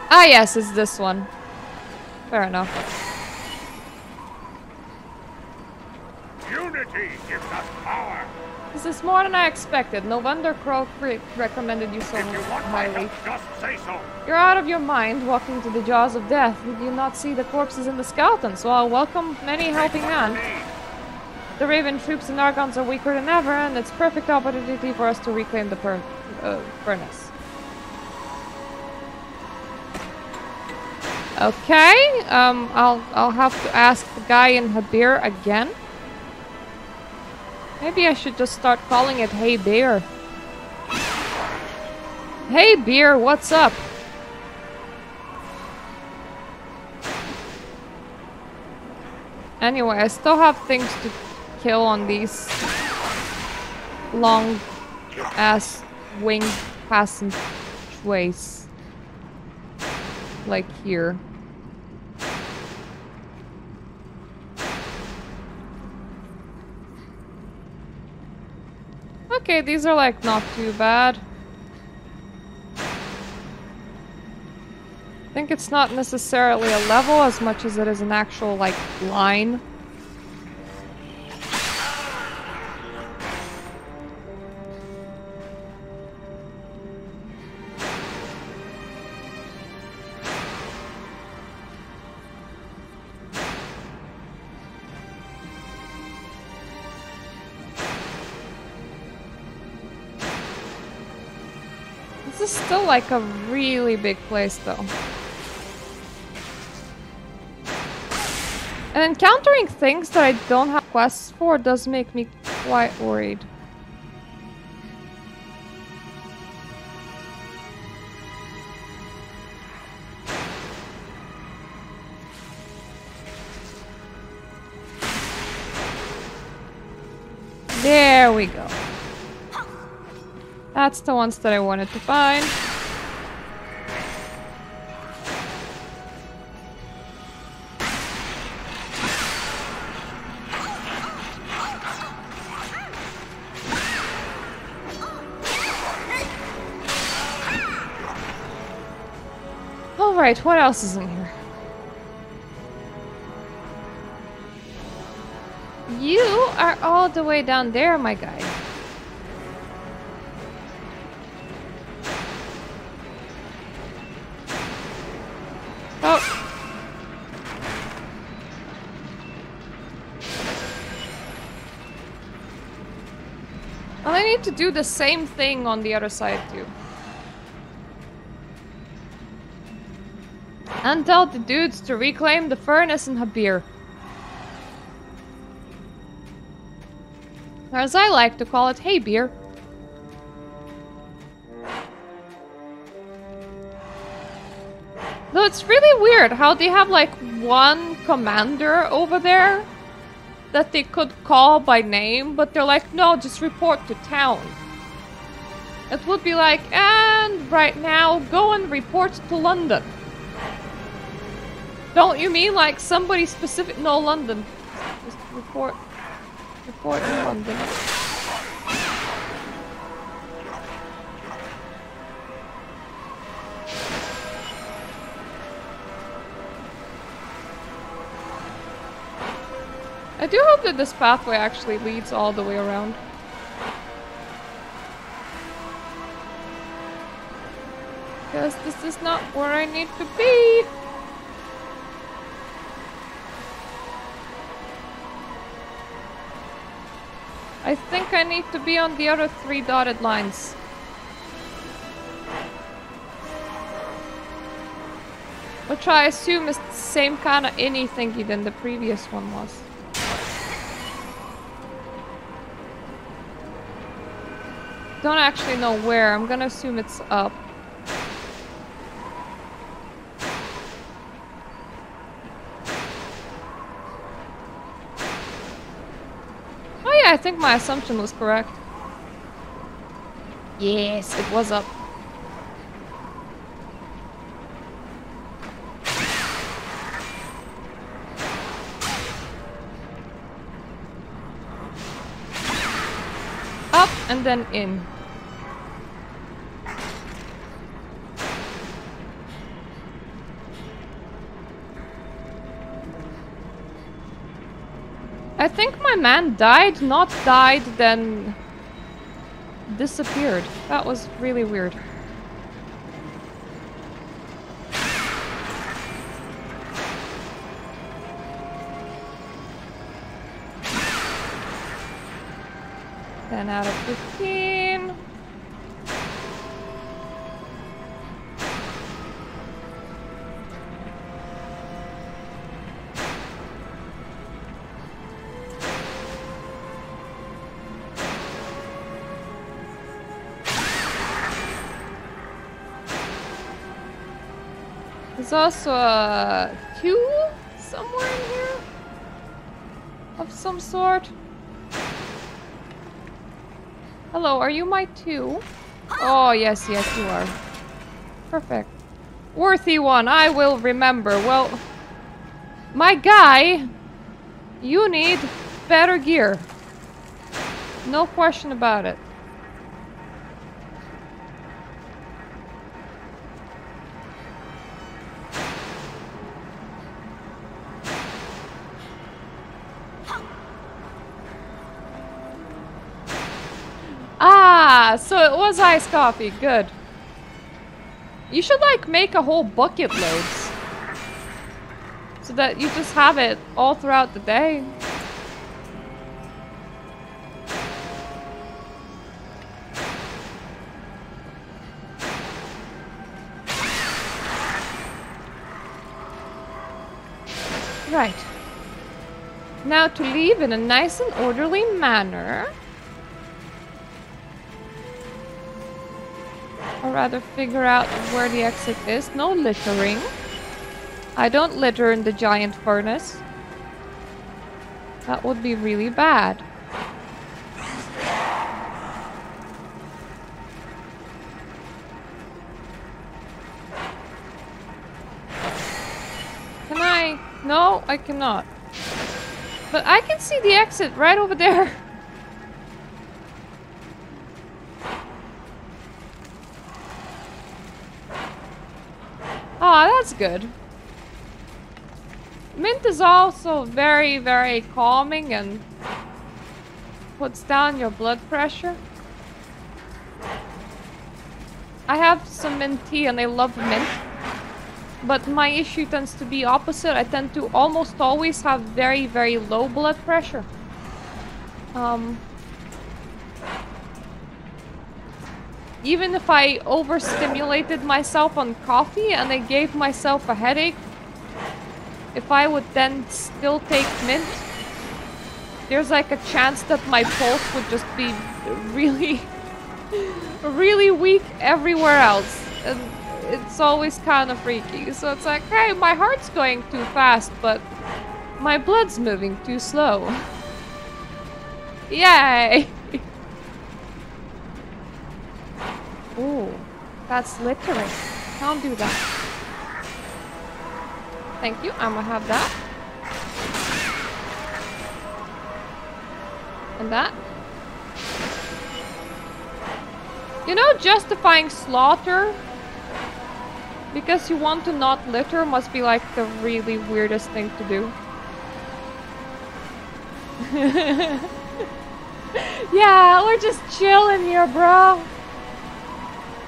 Ah yes, it's this one. Fair enough. Unity gives us power. This is more than I expected. No wonder Crow recommended you so If you want my highly. help, just say so. You're out of your mind, walking to the jaws of death. Did you not see the corpses and the skeletons? Well, welcome many helping hand. The Raven troops and Argons are weaker than ever, and it's perfect opportunity for us to reclaim the furnace. Okay, I'll have to ask the guy in Habir again. Maybe I should just start calling it Hey Beer. Hey Beer, what's up? Anyway, I still have things to kill on these long ass winged passageways. Like here. Okay, these are like not too bad. I think it's not necessarily a level as much as it is an actual like line. This is still like a really big place though. And encountering things that I don't have quests for does make me quite worried. There we go. That's the ones that I wanted to find. Alright, what else is in here? You are all the way down there, my guy. Oh. And I need to do the same thing on the other side too. And tell the dudes to reclaim the furnace and Habir. Or as I like to call it, hey beer. Though it's really weird how they have like one commander over there that they could call by name, but they're like, no, just report to town. It would be like, and right now, go and report to London. Don't you mean like somebody specific? No, London. Just report in London. I do hope that this pathway actually leads all the way around. Because this is not where I need to be. I think I need to be on the other 3 dotted lines. Which I assume is the same kind of inny thingy than the previous one was. Don't actually know where. I'm gonna assume it's up. Oh yeah, I think my assumption was correct. Yes, it was up. Up and then in. I think my man died, not died, then disappeared. That was really weird. Ten out of 15. There's also a queue somewhere in here of some sort. Hello, are you my 2? Oh, yes, yes, you are. Perfect. Worthy one, I will remember. Well, my guy, you need better gear. No question about it. Ah, so it was iced coffee. Good. You should like make a whole bucket loads so that you just have it all throughout the day. Right. Now to leave in a nice and orderly manner. Or rather figure out where the exit is. No littering. I don't litter in the giant furnace. That would be really bad. Can I? No, I cannot. But I can see the exit right over there. Oh, that's good. Mint is also very, very calming and puts down your blood pressure. I have some mint tea and I love mint. But my issue tends to be opposite. I tend to almost always have very, very low blood pressure. Even if I overstimulated myself on coffee and I gave myself a headache, if I would then still take mint, there's like a chance that my pulse would just be really, really weak everywhere else. And it's always kind of freaky. So it's like, hey, my heart's going too fast, but my blood's moving too slow. Yay! Ooh, that's littering. Can't do that. Thank you, I'm gonna have that. And that. You know, justifying slaughter because you want to not litter must be like the really weirdest thing to do. Yeah, we're just chilling here, bro.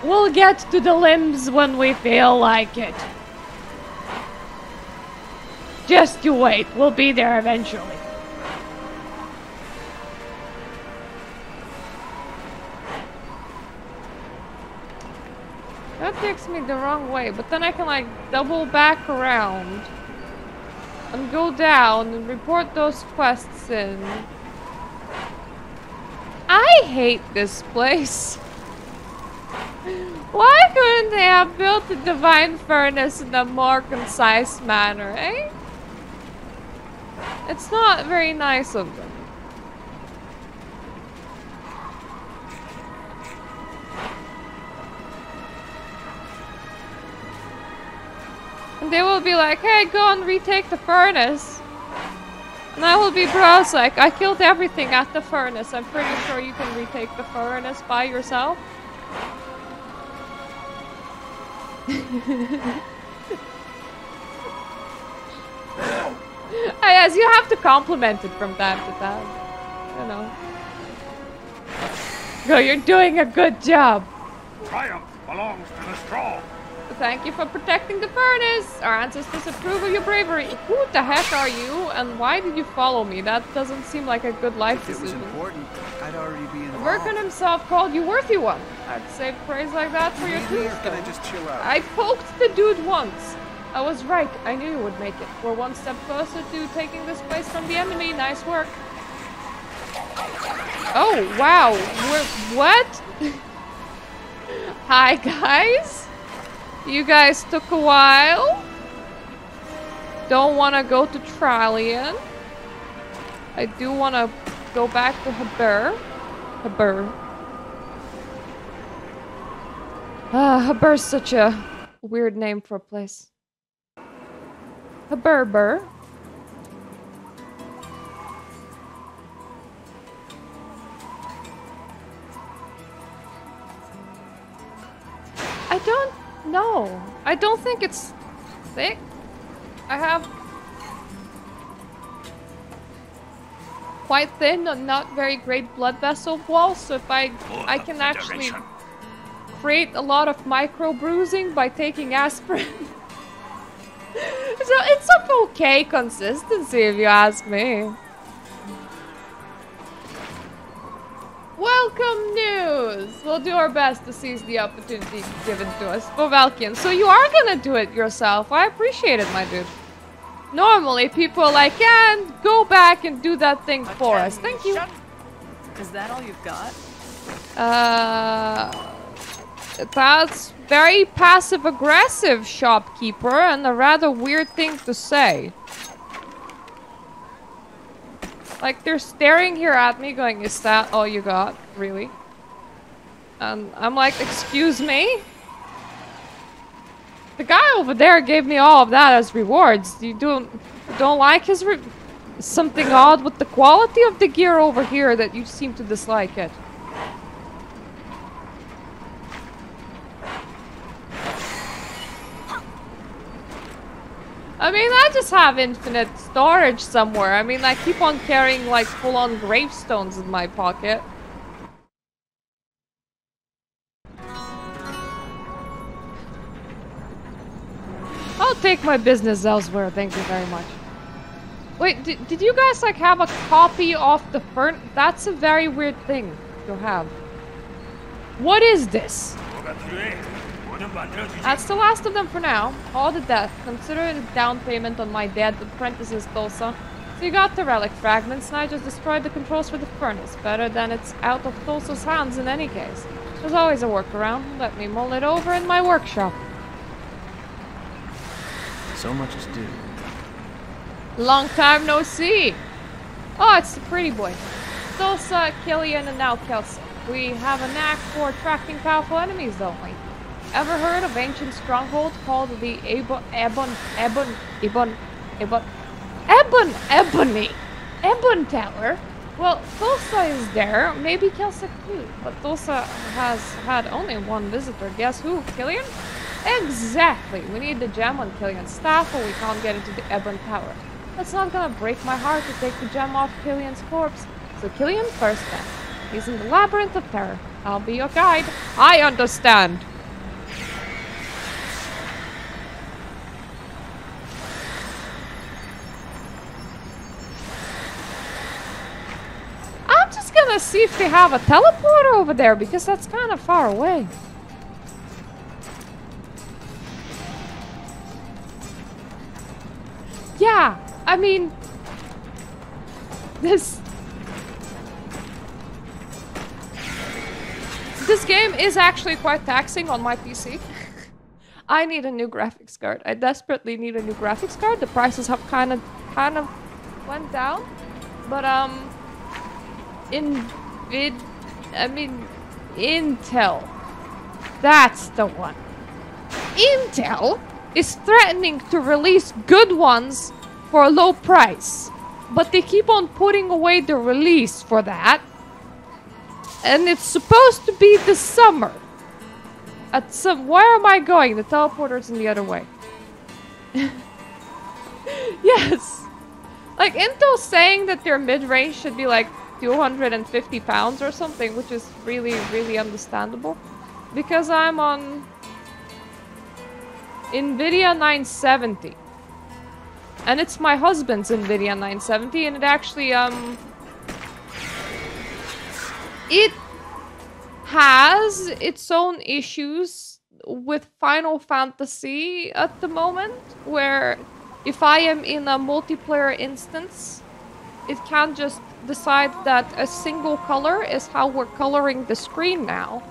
We'll get to the limbs when we feel like it. Just you wait, we'll be there eventually. That takes me the wrong way, but then I can like double back around and go down and report those quests in. I hate this place. Why couldn't they have built the Divine Furnace in a more concise manner, eh? It's not very nice of them. And they will be like, hey, go and retake the furnace. And I will be bros like, I killed everything at the furnace. I'm pretty sure you can retake the furnace by yourself. Yes, you have to compliment it from time to time. You know. Go, you're doing a good job. Triumph belongs to the strong. Thank you for protecting the furnace. Our ancestors approve of your bravery. Who the heck are you, and why did you follow me? That doesn't seem like a good life decision. If it was important, I'd already be involved. Merkin himself called you worthy one. I'd say praise like that for your tombstone. Can I just chill out? I poked the dude once. I was right. I knew you would make it. We're one step closer to taking this place from the enemy. Nice work. Oh, wow. What? Hi, guys. You guys took a while. Don't want to go to Trallian. I do want to go back to Habur. Habur. Habur's such a weird name for a place. Haburbur. I don't know. I don't think it's thick. I have quite thin and not very great blood vessel walls, so if I can actually create a lot of micro bruising by taking aspirin. So it's of okay consistency if you ask me. Welcome news! We'll do our best to seize the opportunity given to us. Bovalkian, so you are gonna do it yourself. I appreciate it, my dude. Normally, people are like, yeah, go back and do that thing for us. Thank you. Is that all you've got? That's very passive-aggressive, shopkeeper, and a rather weird thing to say. Like, they're staring here at me going, is that all you got? Really? And I'm like, excuse me? The guy over there gave me all of that as rewards. You don't like his something odd with the quality of the gear over here that you seem to dislike it. I mean, I just have infinite storage somewhere. I mean, I keep on carrying like full-on gravestones in my pocket. I'll take my business elsewhere, thank you very much. Wait, did you guys like have a copy of the furnace? That's a very weird thing to have. What is this? That's the last of them for now. All the death. Consider it a down payment on my dead apprentice's Tulsa. So you got the relic fragments, and I just destroyed the controls for the furnace. Better than it's out of Tulsa's hands in any case. There's always a workaround. Let me mull it over in my workshop. So much is due. Long time no see. Oh, it's the pretty boy. Tulsa, Killian, and now Kelsey. We have a knack for attracting powerful enemies, don't we? Ever heard of ancient stronghold called the Ebon Tower? Well, Tulsa is there. Maybe Kelsey too. But Tulsa has had only one visitor. Guess who? Killian? Exactly. We need the gem on Killian's staff or we can't get into the Ebon Tower. That's not gonna break my heart to take the gem off Killian's corpse. So Killian first then. He's in the Labyrinth of Terror. I'll be your guide. I understand. I'm just gonna see if they have a teleporter over there because that's kind of far away. Yeah, I mean, this game is actually quite taxing on my PC. I need a new graphics card. I desperately need a new graphics card. The prices have kind of went down, but Intel. That's the one. Intel is threatening to release good ones for a low price, but they keep on putting away the release for that. And it's supposed to be this summer. Where am I going? The teleporter's in the other way. Yes. Like, Intel's saying that their mid-range should be like 250 pounds or something, which is really, really understandable. Because I'm on NVIDIA 970. And it's my husband's NVIDIA 970, and it actually, it has its own issues with Final Fantasy at the moment, where if I am in a multiplayer instance, it can't just decide that a single color is how we're coloring the screen now.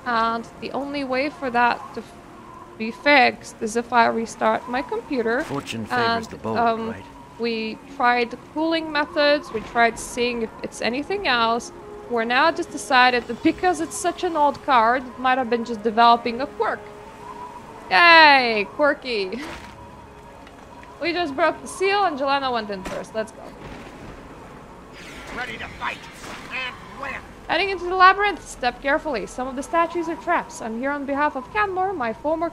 And the only way for that to be fixed is if I restart my computer. Fortune favors the bold, right? We tried cooling methods, we tried seeing if it's anything else. We're now just decided that because it's such an old card, it might have been just developing a quirk. Yay, quirky. We just broke the seal and Jelena went in first. Let's go. Ready to fight. And win. Heading into the labyrinth, step carefully. Some of the statues are traps. I'm here on behalf of Canmore, my former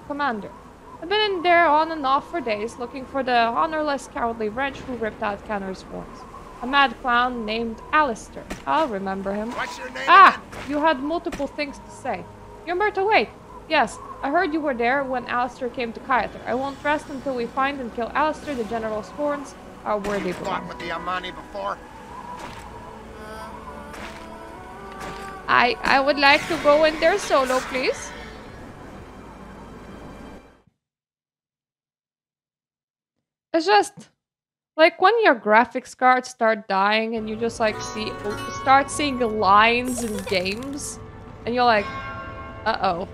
commander. I've been in there on and off for days, looking for the honorless, cowardly wretch who ripped out Cannor's horns. A mad clown named Alistair. I'll remember him. What's your name Ah! again? You had multiple things to say. You're Myrta Wake. Yes, I heard you were there when Alistair came to Kyathar. I won't rest until we find and kill Alistair, the General's horns are worthy You fought belong. with the Amani before? I would like to go in there solo, please. It's just like when your graphics cards start dying and you just like start seeing lines in games and you're like, uh-oh.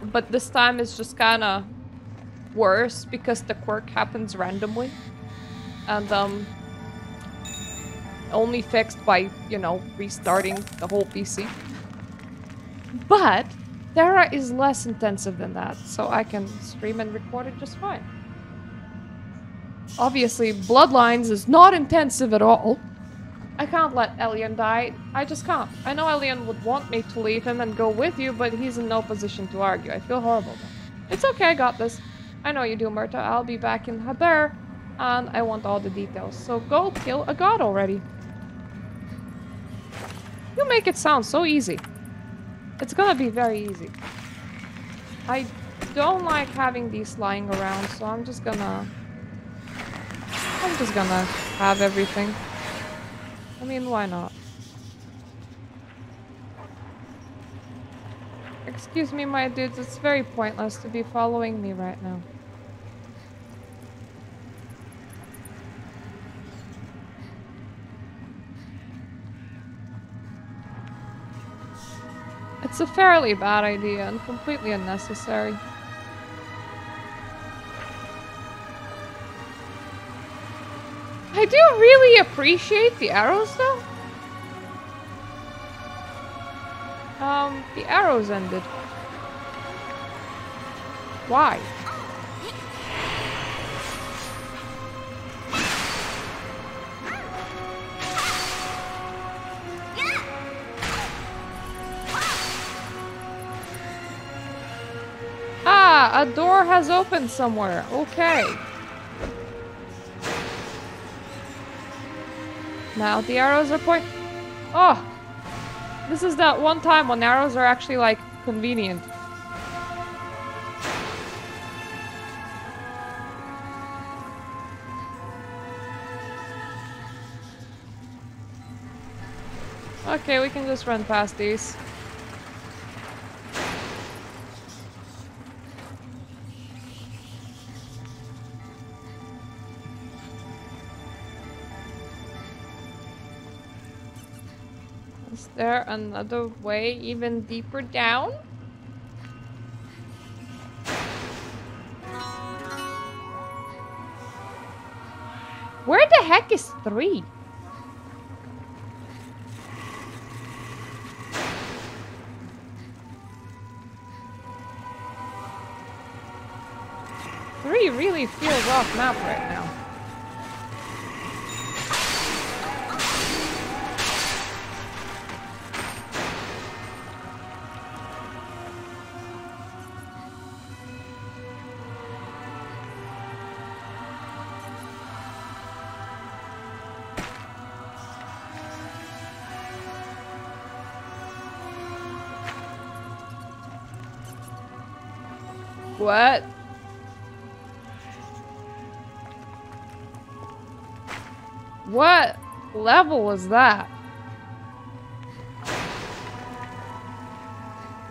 But this time it's just kind of worse because the quirk happens randomly and only fixed by, you know, restarting the whole PC. But Tera is less intensive than that, so I can stream and record it just fine. Obviously, Bloodlines is not intensive at all. I can't let Elian die. I just can't. I know Elian would want me to leave him and go with you, but he's in no position to argue. I feel horrible though. It's okay, I got this. I know you do, Murta. I'll be back in Haber, and I want all the details. So go kill a god already. You make it sound so easy. It's gonna be very easy. I don't like having these lying around, so I'm just gonna have everything. I mean, why not? Excuse me, my dudes, it's very pointless to be following me right now. It's a fairly bad idea and completely unnecessary. I do really appreciate the arrows though. The arrows ended. Why? Ah, a door has opened somewhere. Okay. Now the arrows are Oh! This is that one time when arrows are actually, like, convenient. Okay, we can just run past these. Is there another way even deeper down? Where the heck is 3? Three really feels off map right now. What? What level was that?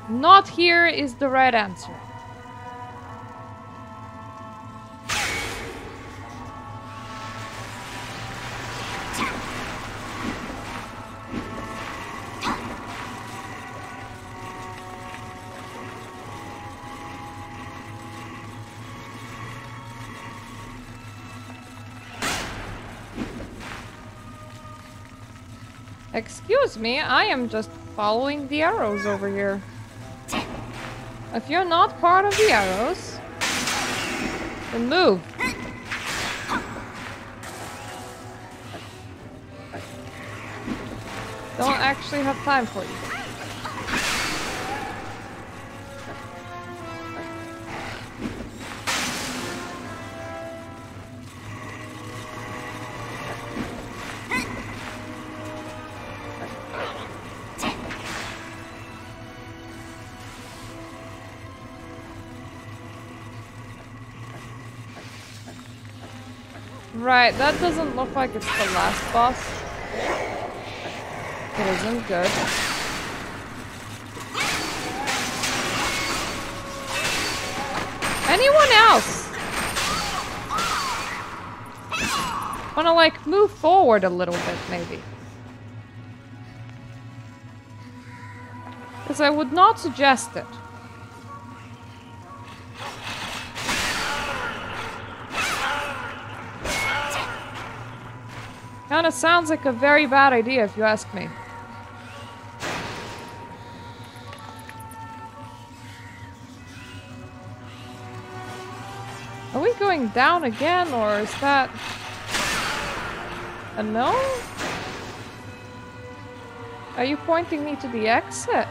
Not here is the right answer. Excuse me, I am just following the arrows over here. If you're not part of the arrows, then move. Don't actually have time for you. Right, that doesn't look like it's the last boss. It isn't good. Anyone else? Wanna like move forward a little bit, maybe. Because I would not suggest it. Kinda sounds like a very bad idea if you ask me. Are we going down again, or is that a no? Are you pointing me to the exit?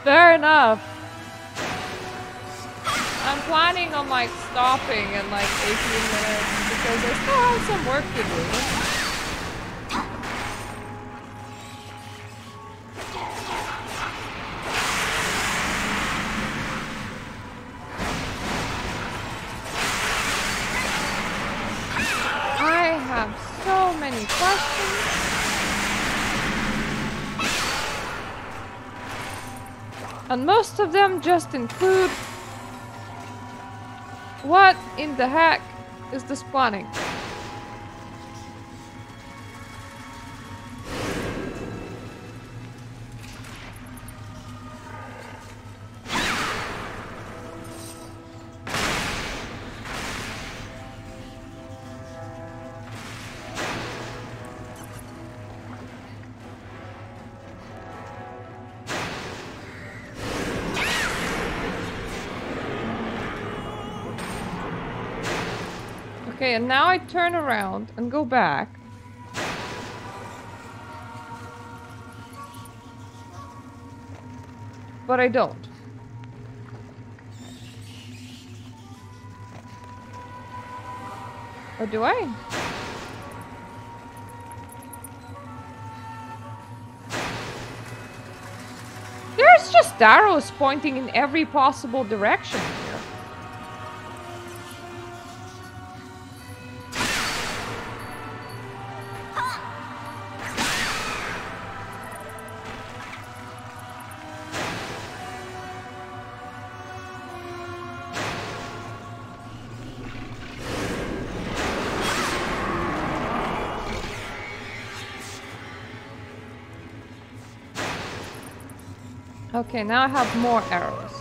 Fair enough. I'm planning on like stopping in like 18 minutes because I still have some work to do. I have so many questions. And most of them just include what in the heck is this planning? Okay, and now I turn around and go back. But I don't. Or do I? There's just arrows pointing in every possible direction here. Okay, now I have more arrows.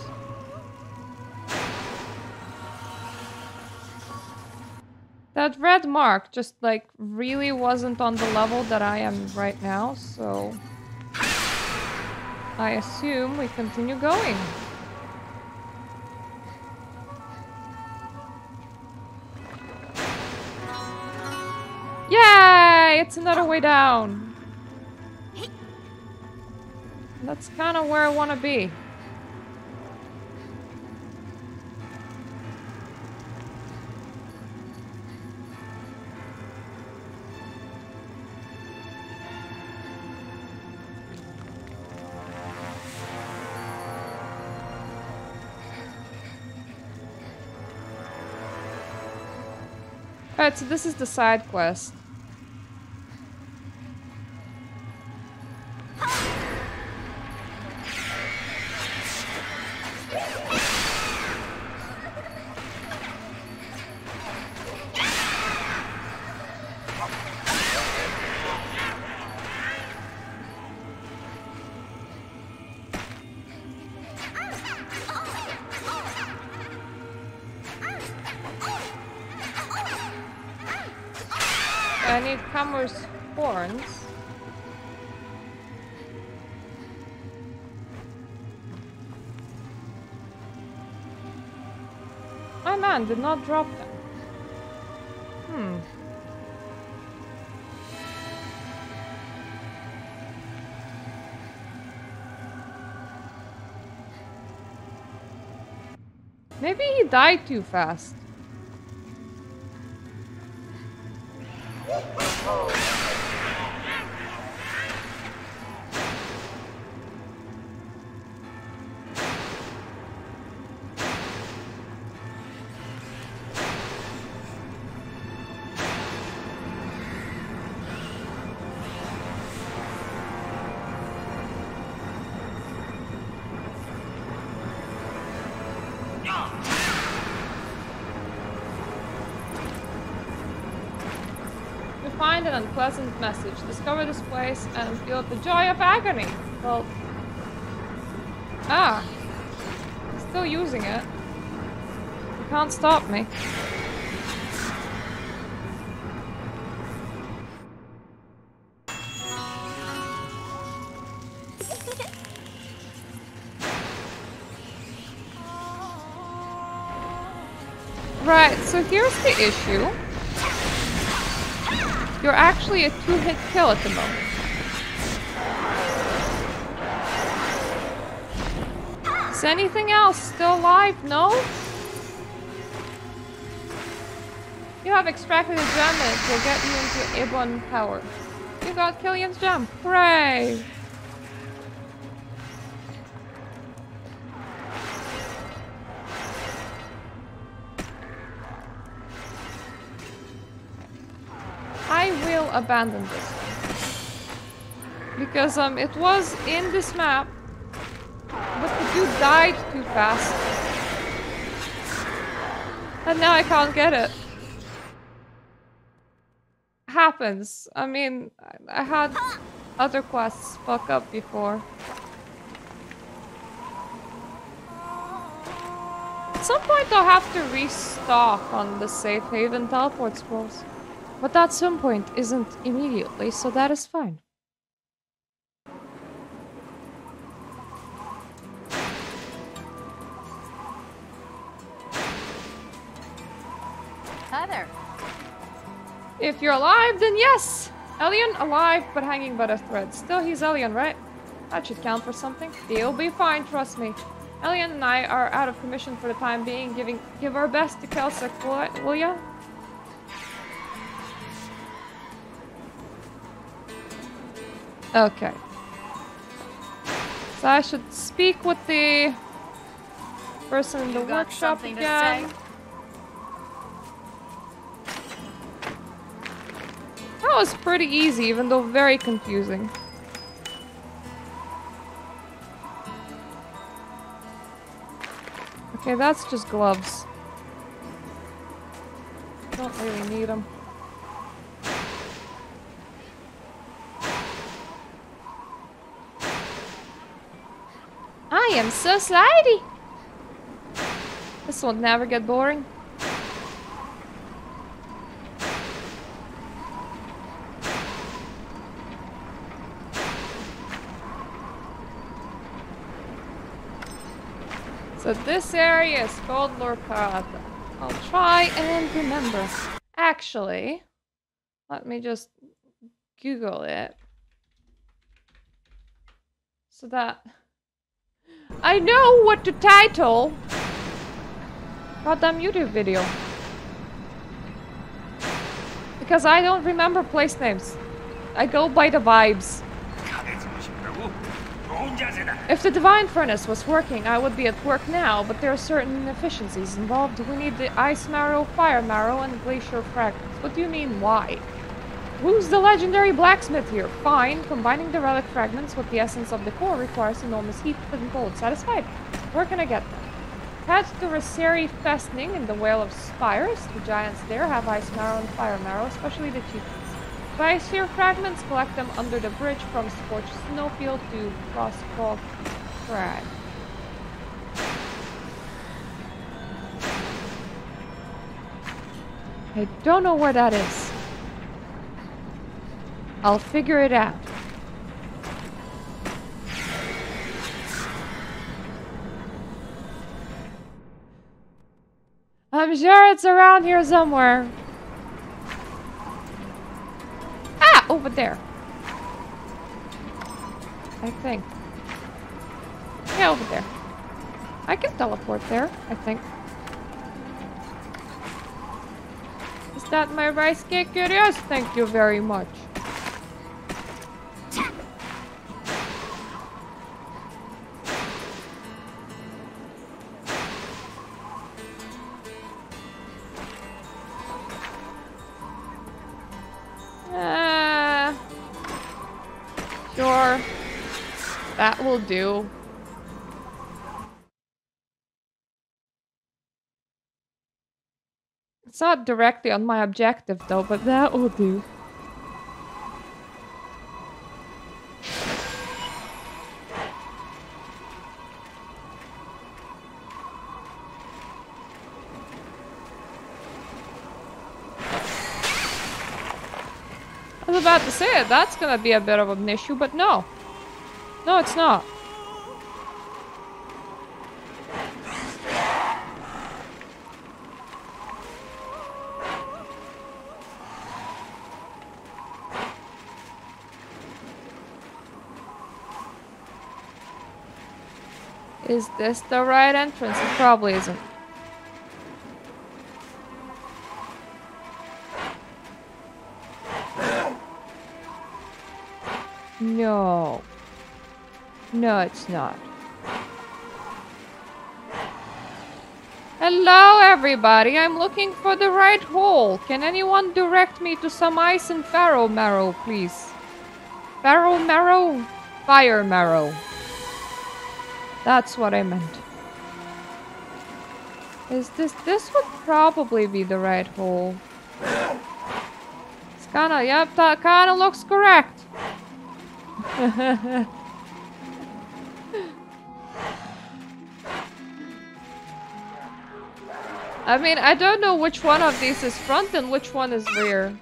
That red mark just like really wasn't on the level that I am right now, so I assume we continue going. Yay! It's another way down. That's kind of where I want to be. Alright, so this is the side quest. I need Hammer's horns. My man did not drop them. Maybe he died too fast. find an unpleasant message. Discover this place and feel the joy of agony. Well... Ah. Still using it. You can't stop me. Right, so here's the issue. You're actually a 2-hit kill at the moment. Is anything else still alive? No? You have extracted a gem and it will get you into Ibon power. You got Killian's gem. Hooray! I will abandon this because it was in this map, but the dude died too fast, and now I can't get it. Happens. I mean, I had other quests fuck up before. At some point I'll have to restock on the safe haven teleport scrolls. But that some point isn't immediately, so that is fine. Hi there. If you're alive, then yes! Alien, alive, but hanging by a thread. Still, he's alien, right? That should count for something. You'll be fine, trust me. Alien and I are out of commission for the time being. Give our best to Kelsek, will ya? Okay. So I should speak with the person in the workshop again. That was pretty easy, even though very confusing. Okay, that's just gloves. Don't really need them. I am so slidey! This will never get boring. So this area is called Lorcada. I'll try and remember. Actually, let me just Google it. So that I know what to title goddamn YouTube video. Because I don't remember place names. I go by the vibes. If the Divine Furnace was working, I would be at work now, but there are certain inefficiencies involved. We need the Ice Marrow, Fire Marrow, and Glacier Fragments. What do you mean, why? Who's the legendary blacksmith here? Fine. Combining the relic fragments with the essence of the core requires enormous heat and cold. Satisfied? Where can I get them? Head to Reseri Festning in the Whale of Spires. The giants there have Ice Marrow and Fire Marrow, especially the cheap ones. Glacier fragments, collect them under the bridge from Scorched Snowfield to Frostfall Crag. I don't know where that is. I'll figure it out. I'm sure it's around here somewhere. Ah! Over there. I think. Yeah, over there. I can teleport there, I think. Is that my rice cake? It is. Thank you very much. Sure. That will do. It's not directly on my objective though, but that will do. I was about to say it. That's gonna be a bit of an issue, but no. No, it's not. Is this the right entrance? It probably isn't. No. No, it's not. Hello, everybody. I'm looking for the right hole. Can anyone direct me to some ice and farrow marrow, please? Farrow marrow? Fire marrow. That's what I meant. Is this would probably be the right hole. It's kinda, yep, that kinda looks correct. I mean, I don't know which one of these is front and which one is rear.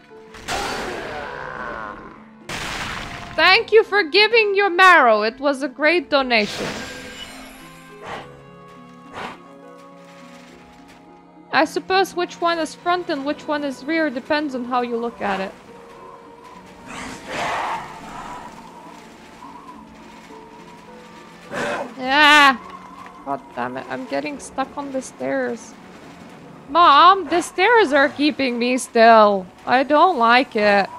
Thank you for giving your marrow. It was a great donation. I suppose which one is front and which one is rear depends on how you look at it. Yeah. God damn it, I'm getting stuck on the stairs. Mom, the stairs are keeping me still. I don't like it.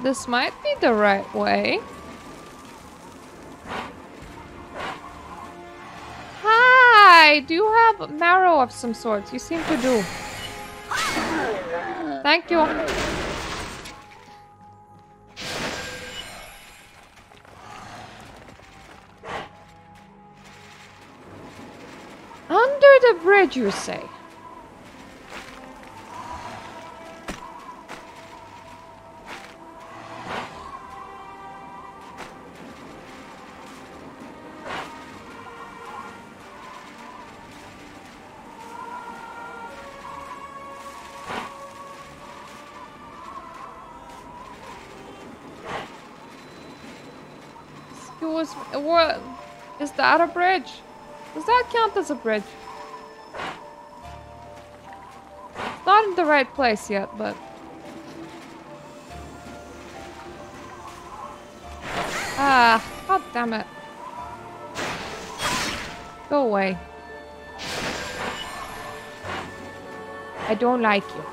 This might be the right way. Hi! Do you have marrow of some sort? You seem to do. Thank you. Under the bridge, you say? What? Is that a bridge? Does that count as a bridge? It's not in the right place yet, but... Ah, god damn it. Go away. I don't like you.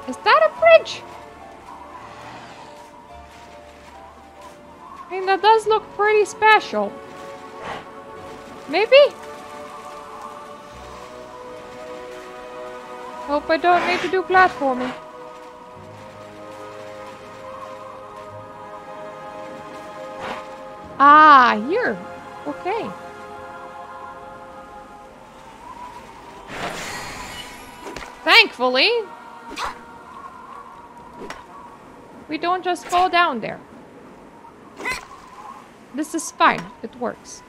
Is that a bridge? I mean, that does look pretty special. Maybe? Hope I don't need to do platforming. Ah, here. Okay. Thankfully, we don't just fall down there. This is fine. It works.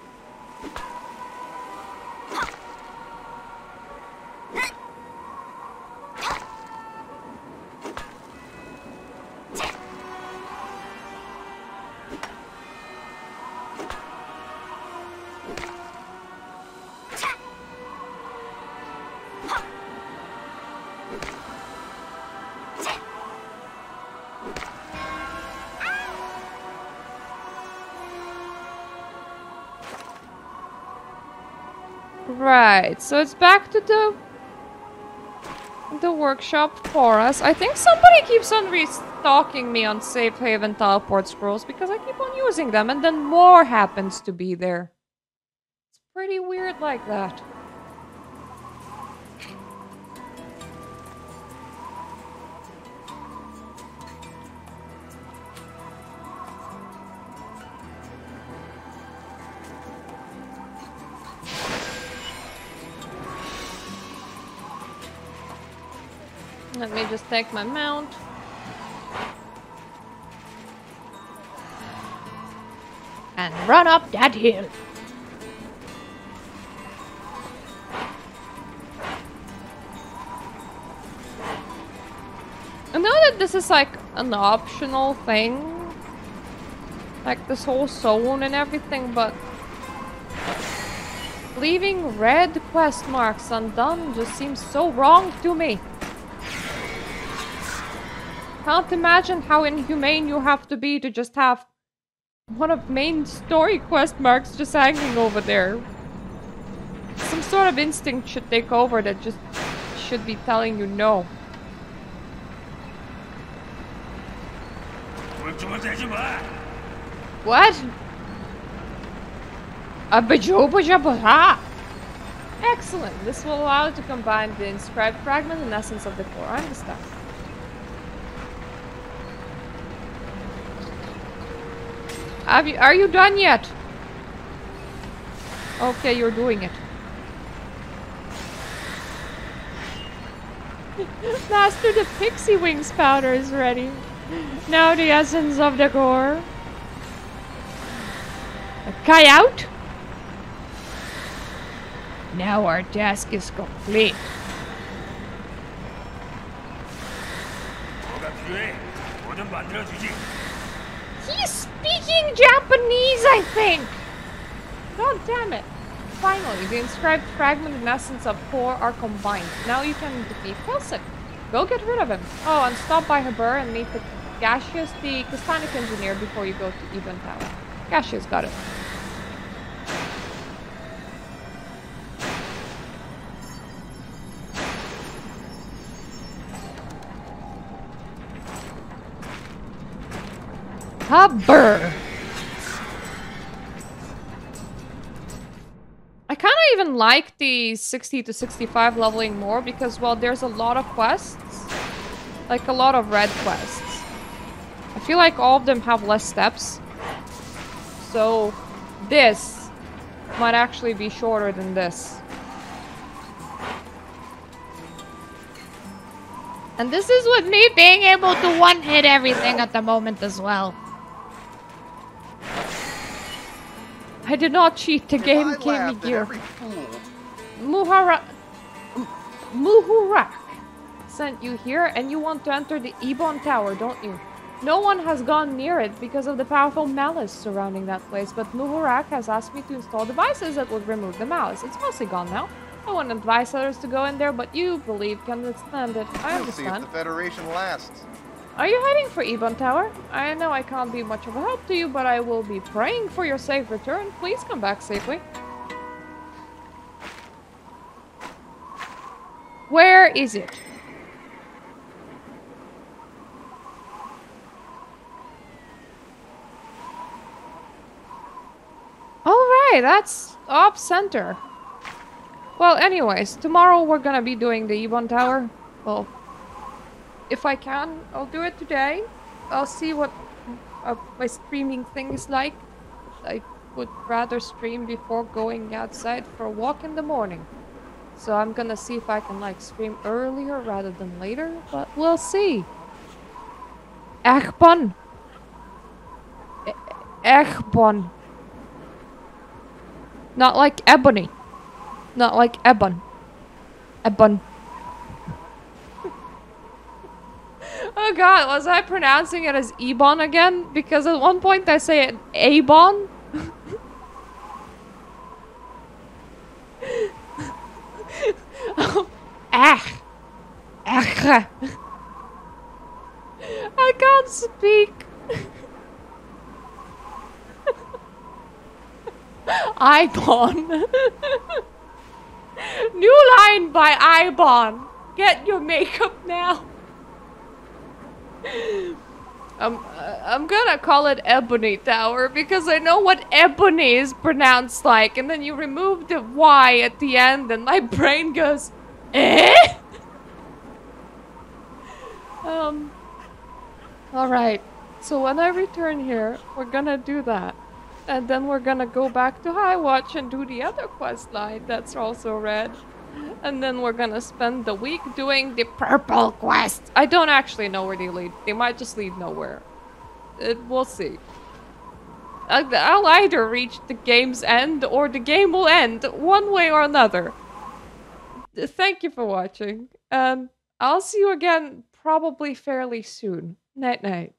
Right, so it's back to the workshop for us. I think somebody keeps on restocking me on safe haven teleport scrolls because I keep on using them and then more happens to be there. It's pretty weird like that. Let me just take my mount. And run up that hill. I know that this is like an optional thing. Like this whole zone and everything, but leaving red quest marks undone just seems so wrong to me. Can't imagine how inhumane you have to be to just have one of main story quest marks just hanging over there. Some sort of instinct should take over that just should be telling you no. What? Excellent. This will allow you to combine the inscribed fragment and essence of the core. I understand. Are you done yet? Okay, you're doing it. Master, the pixie wings powder is ready. Now the essence of the core. A coyote? Now our task is complete. He's speaking Japanese, I think! God damn it. Finally, the inscribed fragment and essence of core are combined. Now you can defeat Kelsic. Go get rid of him. Oh, and stop by Haber and meet the Gaseous, the Castanic engineer, before you go to Ebon Tower. Gaseous got it. Haber! I kind of even like the 60 to 65 leveling more because, well, there's a lot of quests. Like a lot of red quests. I feel like all of them have less steps. So this might actually be shorter than this. And this is with me being able to one-hit everything at the moment as well. I did not cheat. The game gave me gear. Muhurak sent you here, and you want to enter the Ebon Tower, don't you? No one has gone near it because of the powerful malice surrounding that place, but Muhurak has asked me to install devices that would remove the malice. It's mostly gone now. I wouldn't advise others to go in there, but you believe can withstand it. I understand. We'll see if the Federation lasts. Are you heading for Ebon Tower? I know I can't be much of a help to you, but I will be praying for your safe return. Please come back safely. Where is it? Alright, that's off center. Well, anyways, tomorrow we're gonna be doing the Ebon Tower. Well, if I can, I'll do it today. I'll see what my streaming thing is like. I would rather stream before going outside for a walk in the morning. So I'm gonna see if I can like stream earlier rather than later, but we'll see. Echbon. Echbon. Not like ebony. Not like ebon. Ebon. Oh god, was I pronouncing it as Ebon again? Because at one point I say it Abon. I can't speak. Ibon. New line by Ibon. Get your makeup now. I'm gonna call it Ebony Tower because I know what ebony is pronounced like, and then you remove the Y at the end and my brain goes, eh? Alright, so when I return here, we're gonna do that. And then we're gonna go back to High Watch and do the other quest line that's also red. And then we're gonna spend the week doing the purple quest. I don't actually know where they lead. They might just lead nowhere. We'll see. I'll either reach the game's end or the game will end, one way or another. Thank you for watching, and I'll see you again probably fairly soon. Night night.